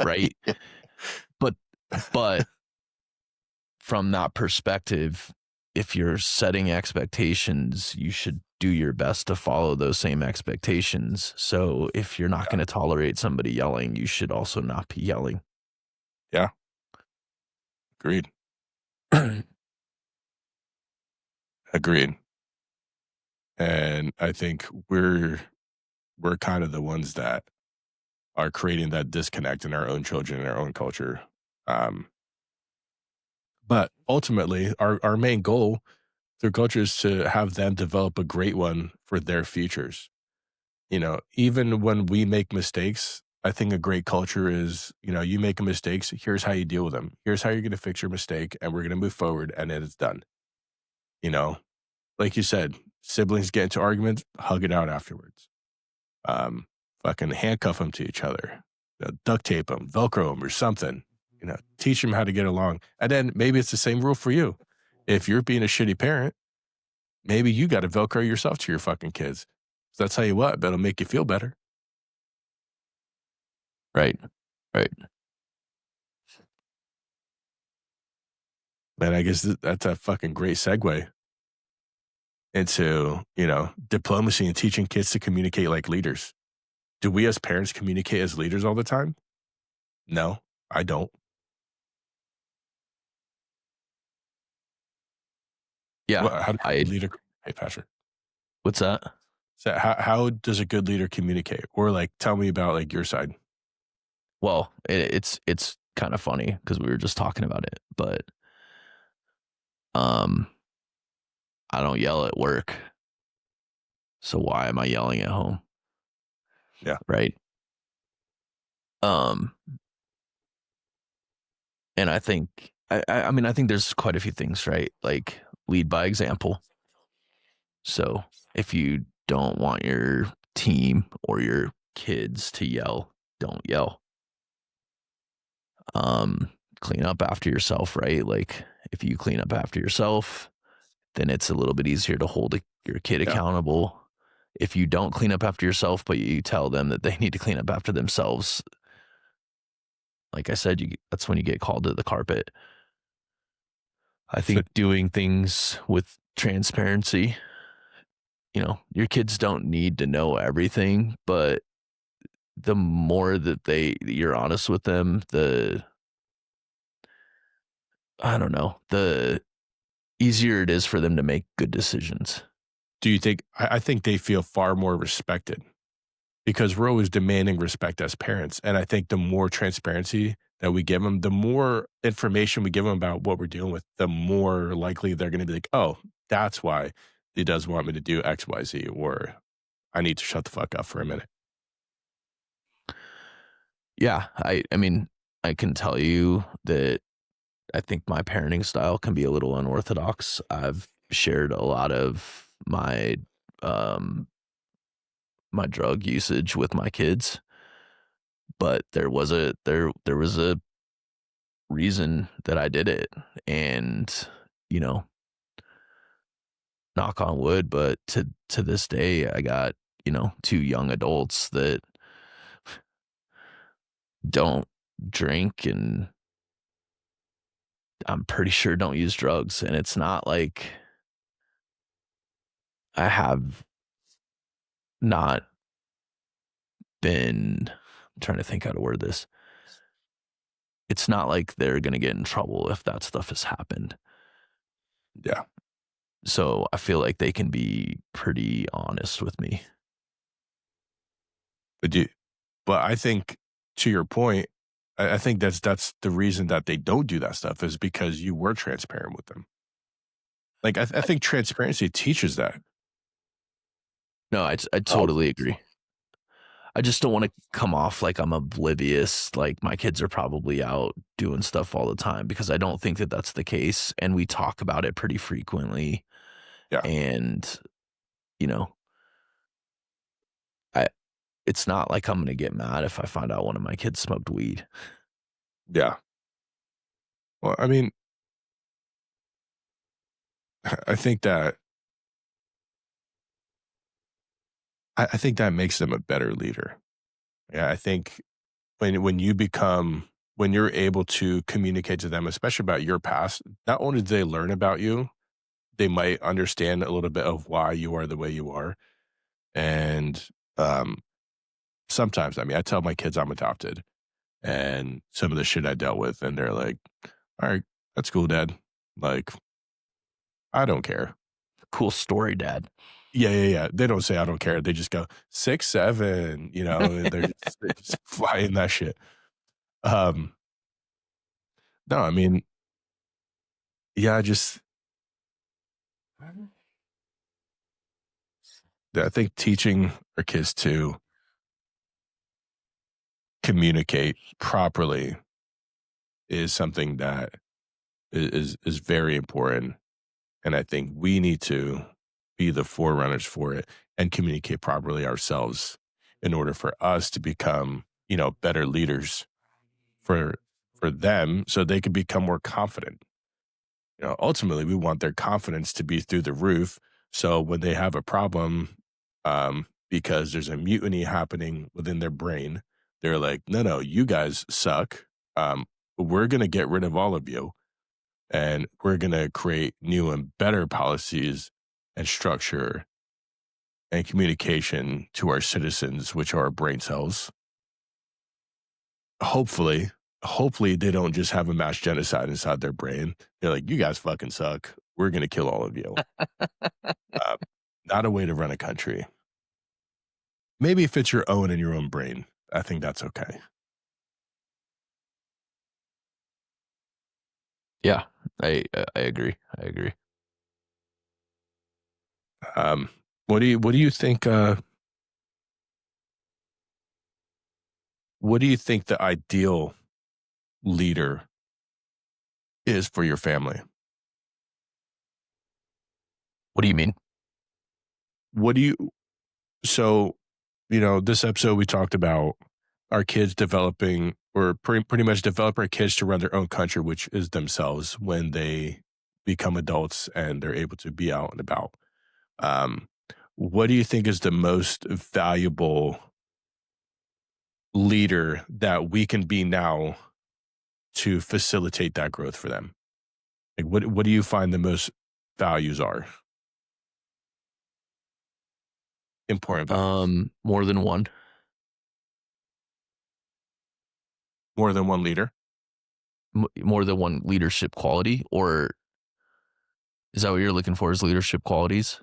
right? But but from that perspective, if you're setting expectations, you should do your best to follow those same expectations. So if you're not Yeah. going to tolerate somebody yelling, you should also not be yelling. Yeah. Agreed. Agreed. And I think we're kind of the ones that are creating that disconnect in our own children and our own culture. Um, but ultimately, our main goal through culture is to have them develop a great one for their futures. Even when we make mistakes, I think a great culture is, you make a mistakes, here's how you deal with them. Here's how you're going to fix your mistake, and we're going to move forward, and then it's done. You know, like you said, siblings get into arguments, hug it out afterwards. Um, fucking handcuff them to each other. duct tape them, Velcro them or something, teach them how to get along. And then maybe it's the same rule for you. If you're being a shitty parent, maybe you got to Velcro yourself to your fucking kids. So I'll tell you what, that'll make you feel better. Right. Right. And I guess that's a fucking great segue into, diplomacy and teaching kids to communicate like leaders. Do we as parents communicate as leaders all the time? No, I don't. Yeah. How does a good leader communicate, Patrick? What's that? So how does a good leader communicate? Or tell me about your side. Well, it's kind of funny because we were just talking about it, but I don't yell at work. So why am I yelling at home? Yeah. Right. And I think I mean I think there's quite a few things, right? Like lead by example. So if you don't want your team or your kids to yell, don't yell. Clean up after yourself, right? Like if you clean up after yourself, then it's a little bit easier to hold your kid accountable. If you don't clean up after yourself, but you tell them that they need to clean up after themselves, like I said, that's when you get called to the carpet. I think doing things with transparency, your kids don't need to know everything, but the more that you're honest with them, the easier it is for them to make good decisions. Do you think, I think they feel far more respected because we're always demanding respect as parents. And I think the more transparency that we give them, the more information we give them about what we're dealing with, the more likely they're going to be like, oh, that's why he does want me to do X, Y, Z, or I need to shut the fuck up for a minute. Yeah. I mean, I can tell you that I think my parenting style can be a little unorthodox. I've shared a lot of my my drug usage with my kids, but there was a reason that I did it, and knock on wood, but to this day, I got two young adults that don't drink and I'm pretty sure don't use drugs, and it's not like I have not been I'm trying to think how to word this. It's not like they're going to get in trouble if that stuff has happened. Yeah. So I feel like they can be pretty honest with me. But I think, to your point, I think that's the reason that they don't do that stuff is because you were transparent with them. I think transparency teaches that. No, I totally agree. I just don't want to come off like I'm oblivious, like my kids are probably out doing stuff all the time, because I don't think that that's the case. And we talk about it pretty frequently. Yeah. And, it's not like I'm going to get mad if I find out one of my kids smoked weed. Yeah. Well, I mean, I think that I think that makes them a better leader. Yeah, I think when you're able to communicate to them, especially about your past, not only do they learn about you, they might understand a little bit of why you are the way you are. And sometimes, I mean, I tell my kids I'm adopted and some of the shit I dealt with, and they're like, all right, that's cool, Dad. Like, I don't care. Cool story, Dad. Yeah. They don't say I don't care. They just go 6, 7, and they're just flying that shit. No, I mean, yeah, I think teaching our kids to communicate properly is something that is very important. And I think we need to be the forerunners for it and communicate properly ourselves in order for us to become better leaders for them so they can become more confident. Ultimately, we want their confidence to be through the roof. So when they have a problem, because there's a mutiny happening within their brain, they're like, no, you guys suck. We're going to get rid of all of you, and we're going to create new and better policies and structure and communication to our citizens, which are our brain cells. Hopefully, they don't just have a mass genocide inside their brain. They're like, you guys fucking suck. We're going to kill all of you. Uh, Not a way to run a country. Maybe if it's your own in your own brain, I think that's okay. Yeah, I agree. What do you think? What do you think the ideal leader is for your family? What do you mean? What do you? So, this episode we talked about our kids developing, or pretty much develop our kids to run their own country, which is themselves when they become adults and they're able to be out and about. Um, what do you think is the most valuable leader that we can be now to facilitate that growth for them? Like, what do you find the most values are? Important values. More than one. More than one leader? More than one leadership quality, or is that what you're looking for? Is leadership qualities?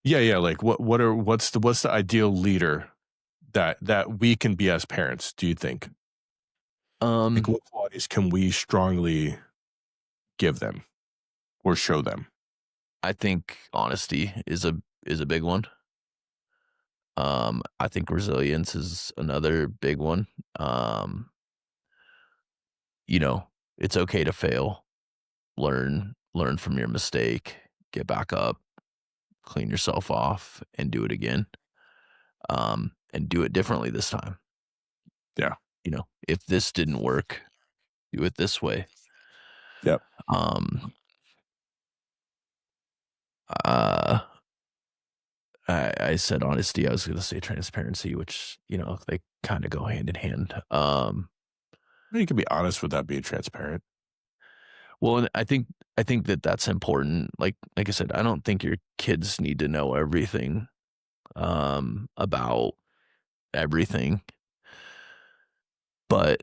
Yeah. Like, what's the ideal leader that we can be as parents? Do you think? Like, what qualities can we strongly give them or show them? I think honesty is a big one. I think resilience is another big one. Um, it's okay to fail, learn from your mistake, get back up, clean yourself off, and do it again. And do it differently this time. Yeah. If this didn't work, do it this way. Yep. Um, uh, I said honesty. I was going to say transparency, which they kind of go hand in hand. You can be honest without being transparent. Well, and I think that that's important. Like I said, I don't think your kids need to know everything about everything, but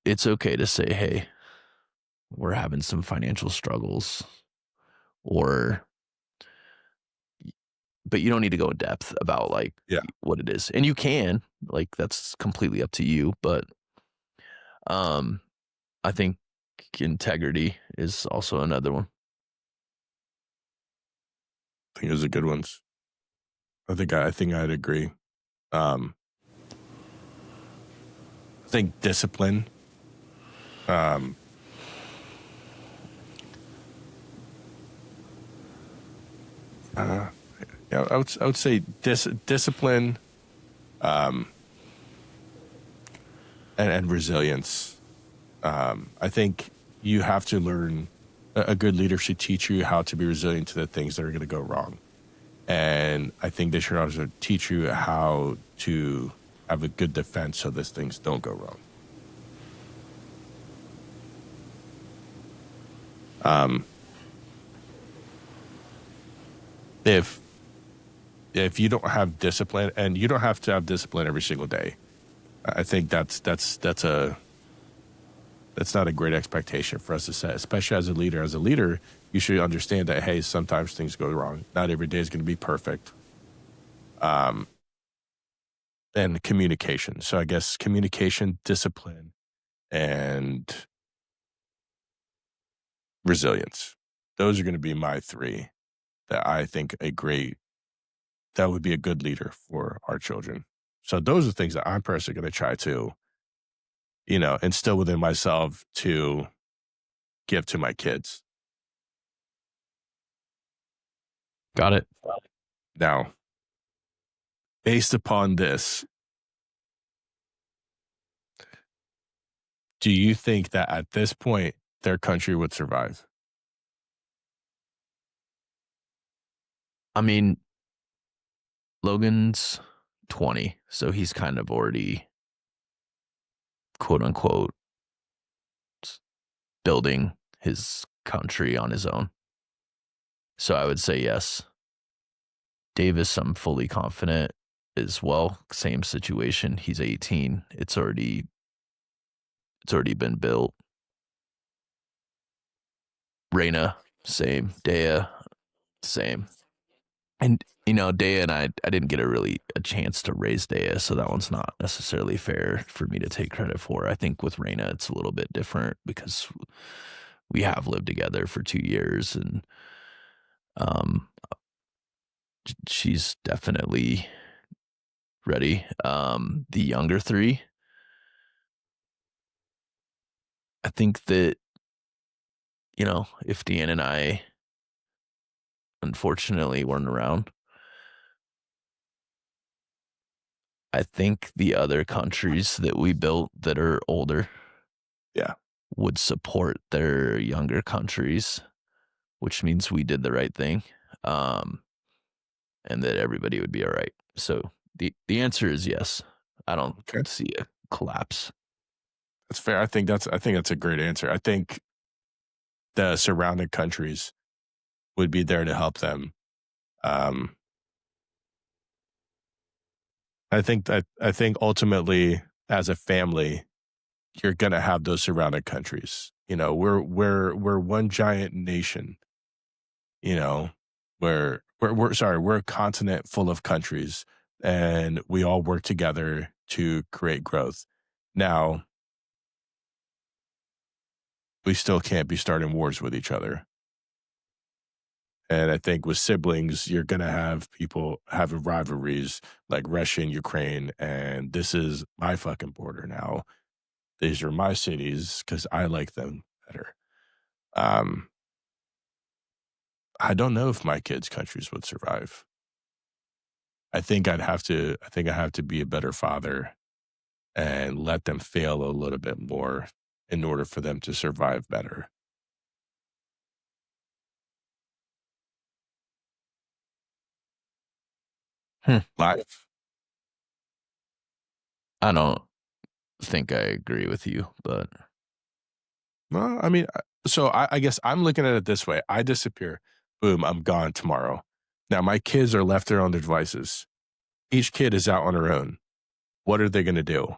it's okay to say, "Hey, we're having some financial struggles," or but you don't need to go in depth about like Yeah. what it is, and you can that's completely up to you. But um, I think integrity is also another one. I think those are good ones. I think I'd agree. Um, I think discipline. Um, uh, yeah, I would say discipline, um, and resilience. I think you have to learn. A good leader should teach you how to be resilient to the things that are going to go wrong, and I think they should also teach you how to have a good defense so these things don't go wrong. Um, if if you don't have discipline, and you don't have to have discipline every single day, I think that's not a great expectation for us to set, especially as a leader. As a leader, you should understand that, hey, sometimes things go wrong. Not every day is going to be perfect. And communication. So I guess communication, discipline, and resilience. Those are going to be my three that I think that would be a good leader for our children. So those are things that I'm personally going to try to, instill within myself to give to my kids. Got it. Now, based upon this, Do you think that at this point their country would survive? I mean, Logan's 20, so he's kind of already, quote unquote, building his country on his own. So I would say yes. Davis, I'm fully confident as well. Same situation. He's 18. It's already been built. Reina, same. Dea, same. And Dea and I didn't get a chance to raise Dea, so that one's not necessarily fair for me to take credit for. I think with Reina, it's a little bit different because we have lived together for 2 years, and um, she's definitely ready. The younger three, I think that if Deanne and I unfortunately weren't around, I think the other countries that we built that are older, Yeah. would support their younger countries, which means we did the right thing, um, and that everybody would be all right. So the answer is yes. I don't Okay. see a collapse. That's fair. I think that's a great answer. I think the surrounding countries would be there to help them. Um, I think ultimately as a family, you're gonna have those surrounding countries. We're one giant nation, you know, where we're a continent full of countries and we all work together to create growth. Now, we still can't be starting wars with each other. And I think with siblings, you're going to have people having rivalries like Russia and Ukraine. And this is my fucking border now. These are my cities because I like them better. Um, I don't know if my kids' countries would survive. I think I have to be a better father and let them fail a little bit more in order for them to survive better. Hmm. Life. I don't think I agree with you, but Well, I mean, I guess I'm looking at it this way. I disappear. Boom, I'm gone tomorrow. Now my kids are left there on their devices. Each kid is out on their own. What are they going to do?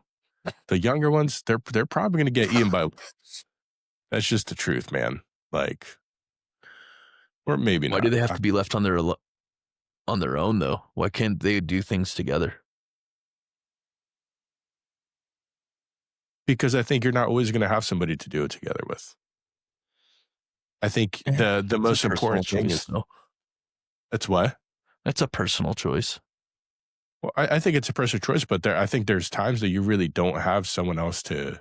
The younger ones, they're probably going to get eaten by. That's just the truth, man. Like, or maybe why do not. they have to be left on their own though? Why can't they do things together? Because I think you're not always going to have somebody to do it together with. I think Yeah, the it's a most personal important thing choice, is though. that's what. That's a personal choice. Well, I think it's a personal choice, but I think there's times that you really don't have someone else to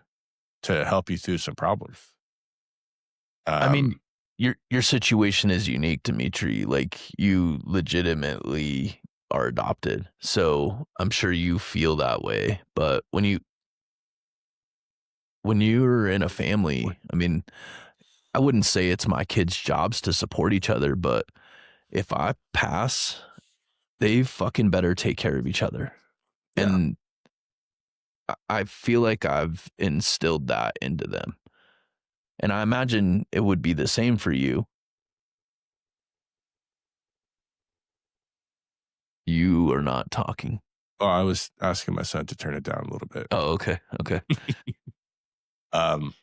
help you through some problems. I mean, Um, your situation is unique, Dimitri. Like you legitimately are adopted, so I'm sure you feel that way. But when you're in a family, I mean, I wouldn't say it's my kids' jobs to support each other, but if I pass, they fucking better take care of each other. yeah. And I feel like I've instilled that into them. And I imagine it would be the same for you. You are not talking. Oh, I was asking my son to turn it down a little bit. Oh, okay. Okay. Um,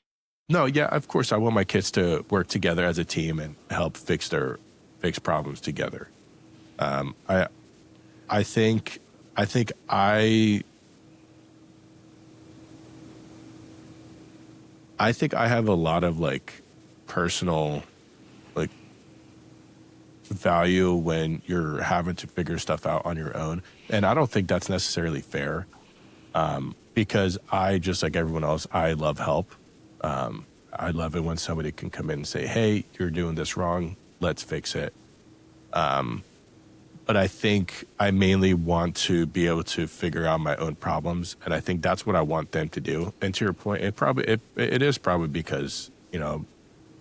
no, yeah, of course, I want my kids to work together as a team and help fix problems together. Um, I I think I think I think I have a lot of like personal like value when you're having to figure stuff out on your own, and I don't think that's necessarily fair. Because I just like everyone else, I love help. I love it when somebody can come in and say, "Hey, you're doing this wrong. Let's fix it." but I think I mainly want to be able to figure out my own problems, and I think that's what I want them to do. And to your point, it is probably because, you know,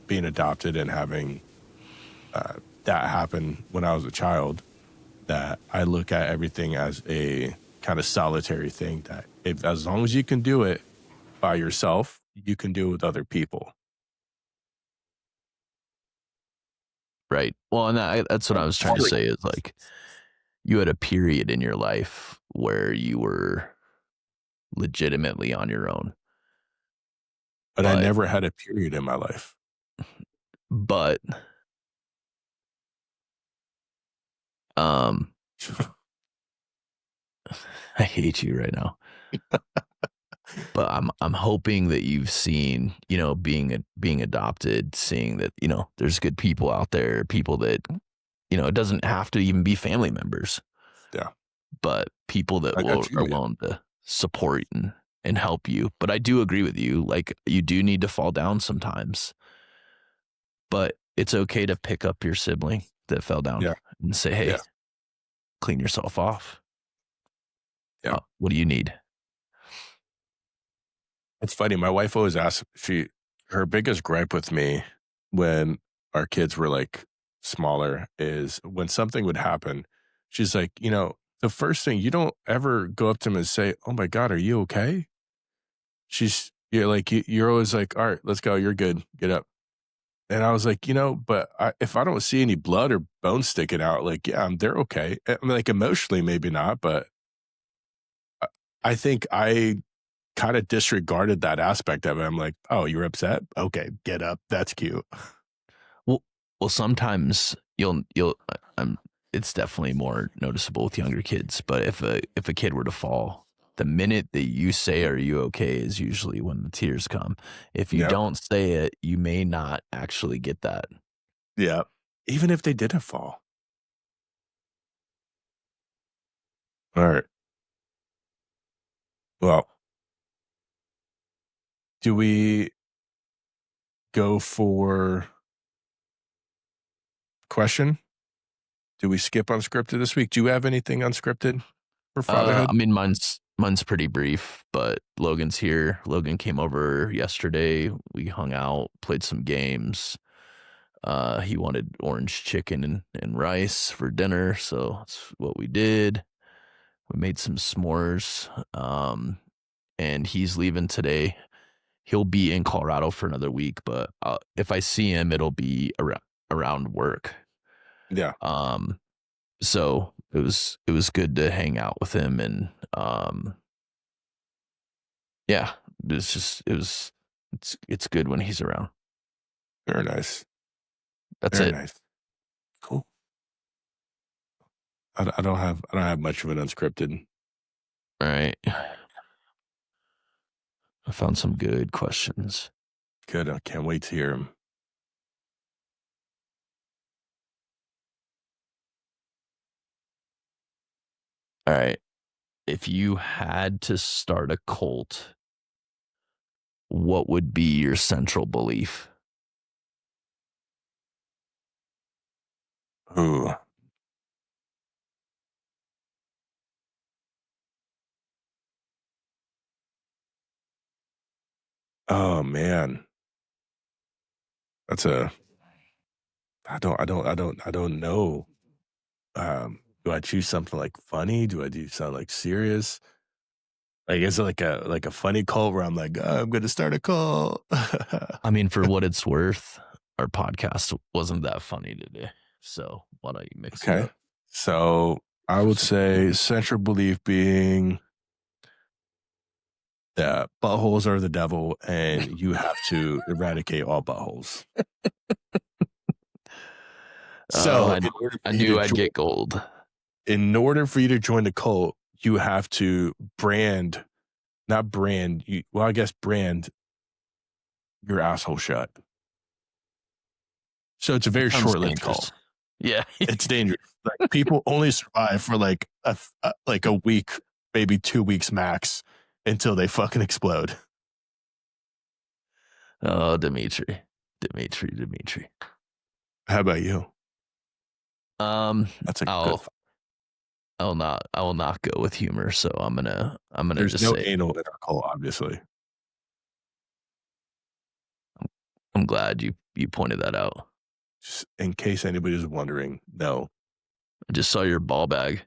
being adopted and having that happen when I was a child, that I look at everything as a kind of solitary thing, that if as long as you can do it by yourself, you can do it with other people. Right. Well, and that's what I was trying to say is like you had a period in your life where you were legitimately on your own. But I But never had a period in my life. but um I hate you right now. But I'm hoping that you've seen, you know, being adopted, seeing that, you know, there's good people out there, people that, you know, it doesn't have to even be family members, Yeah, but people that I will got you. are Yeah, willing to support and help you. But I do agree with you. Like you do need to fall down sometimes, but it's okay to pick up your sibling that fell down yeah, and say, yeah, "Hey, clean yourself off. yeah. What do you need?" It's funny. My wife always asks, her biggest gripe with me when our kids were like smaller is when something would happen. She's like, you know, the first thing, you don't ever go up to them and say, "Oh my God, are you okay?" You're like, you're always like, "All right, let's go. You're good. Get up." And I was like, you know, but if I don't see any blood or bones sticking out, like, yeah, they're okay. I mean, like emotionally, maybe not, but I I think I kind of disregarded that aspect of it. I'm like, oh, you're upset? Okay, get up. That's cute. Well, well, sometimes it's definitely more noticeable with younger kids, but if a kid were to fall, the minute that you say "Are you okay?" is usually when the tears come. If you Yep. don't say it, you may not actually get that. Yeah. Even if they didn't fall. All right. Well, do we go for question? Do we skip unscripted this week? Do you have anything unscripted for I fatherhood? mean, mine's pretty brief, but Logan's here. Logan came over yesterday. We hung out, played some games. He wanted orange chicken and rice for dinner, so that's what we did. We made some s'mores. And he's leaving today. He'll be in Colorado for another week, but if I see him, it'll be around work. Yeah. Um, so it was good to hang out with him, and yeah, it's good when he's around. Very nice. That's Very it. nice. Cool. I don't have much of an unscripted. All right. I found some good questions. Good. I can't wait to hear him. All right. If you had to start a cult, what would be your central belief? Ooh. Oh man. That's a I don't know. Do I choose something like funny? Do I do something like serious? Like is it like a funny cult where I'm like, oh, I'm gonna start a cult? I mean, for what it's worth, our podcast wasn't that funny today. So why don't you mix it Okay. up So I for would some say comedy? central belief being that buttholes are the devil and you have to eradicate all buttholes. Oh, So I knew I'd get gold. in order for you to join the cult, you have to not brand you well, I guess brand your asshole shut. So it's a That very sounds short-lived cult. dangerous. Yeah. It's dangerous. Like people only survive for like like a week, maybe 2 weeks max until they fucking explode. Oh, Dimitri. How about you? Um, That's a good I'll fight. I will not go with humor. So I'm gonna There's just no say anal in our cult, obviously. I'm glad you pointed that out. Just in case anybody's wondering, no. I just saw your ball bag.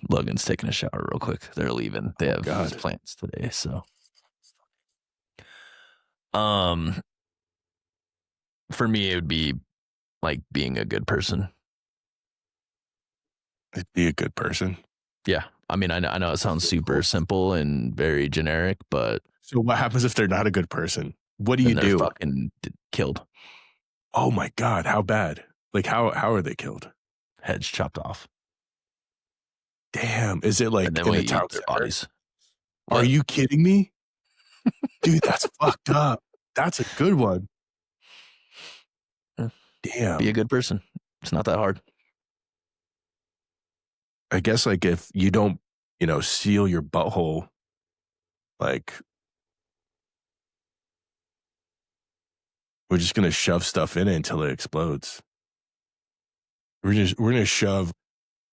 Logan's taking a shower real quick. They're leaving. They Oh, have God. plans today. So, for me, it would be like being a good person. Be a good person. Yeah. I mean, I know it sounds So super cool. simple and very generic, but So what happens if they're not a good person? What do then you they're do? fucking killed. Oh my God, how bad? Like how are they killed? Heads chopped off. Damn. Is it And like then in we a eat town their center? bodies. Are Yep. you kidding me? Dude, that's fucked up. That's a good one. Be a Damn. good person. It's not that hard. I guess like if you don't, seal your butthole, like we're just gonna shove stuff in it until it explodes. We're gonna shove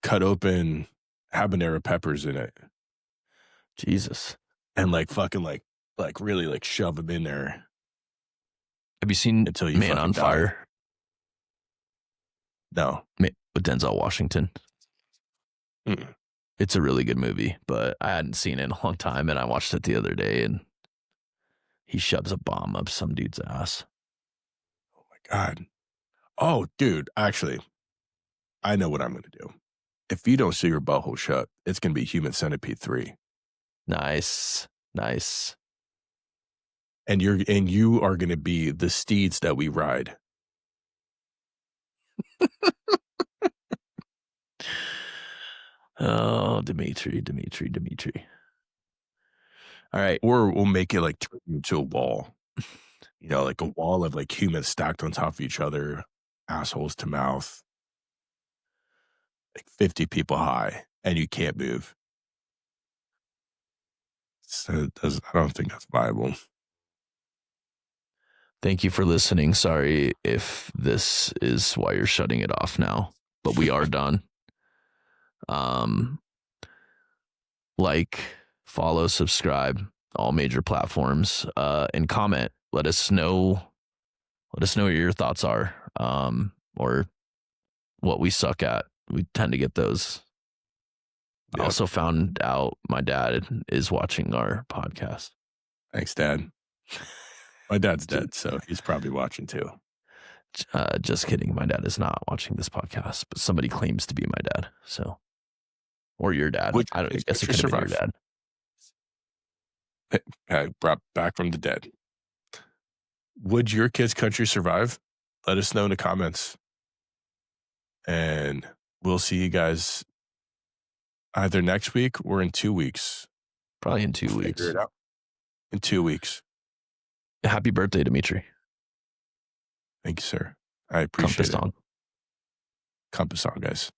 cut open habanero peppers in it Jesus. and like fucking like really like shove them in there Have you seen until you Man fucking on die. Fire No. with Denzel Washington? Mm. It's a really good movie, but I hadn't seen it in a long time, and I watched it the other day, and he shoves a bomb up some dude's ass. Oh my God. Oh, dude, actually, I know what I'm gonna do. If you don't see your butthole shut, it's gonna be Human Centipede 3. Nice. And you are gonna be the steeds that we ride. Oh, Dimitri. All right. Or we'll make it like turn you into a wall. Like a wall of like humans stacked on top of each other, assholes to mouth, like 50 people high, and you can't move. So I don't think that's viable. Thank you for listening. Sorry if this is why you're shutting it off now, but we are done. Like, follow, subscribe, all major platforms, and comment. Let us know what your thoughts are, or what we suck at. We tend to get those. I Yep. also found out my dad is watching our podcast. Thanks, Dad. My dad's dead, so he's probably watching too. Just kidding. My dad is not watching this podcast, but somebody claims to be my dad. So, or your dad. I guess it could have been your dad. Brought back from the dead. Would your kid's country survive? Let us know in the comments. And we'll see you guys either next week or in 2 weeks. Probably in 2 weeks. Figure it out. In 2 weeks. Happy birthday, Dimitri. Thank you, sir. I appreciate it. Compass on, guys.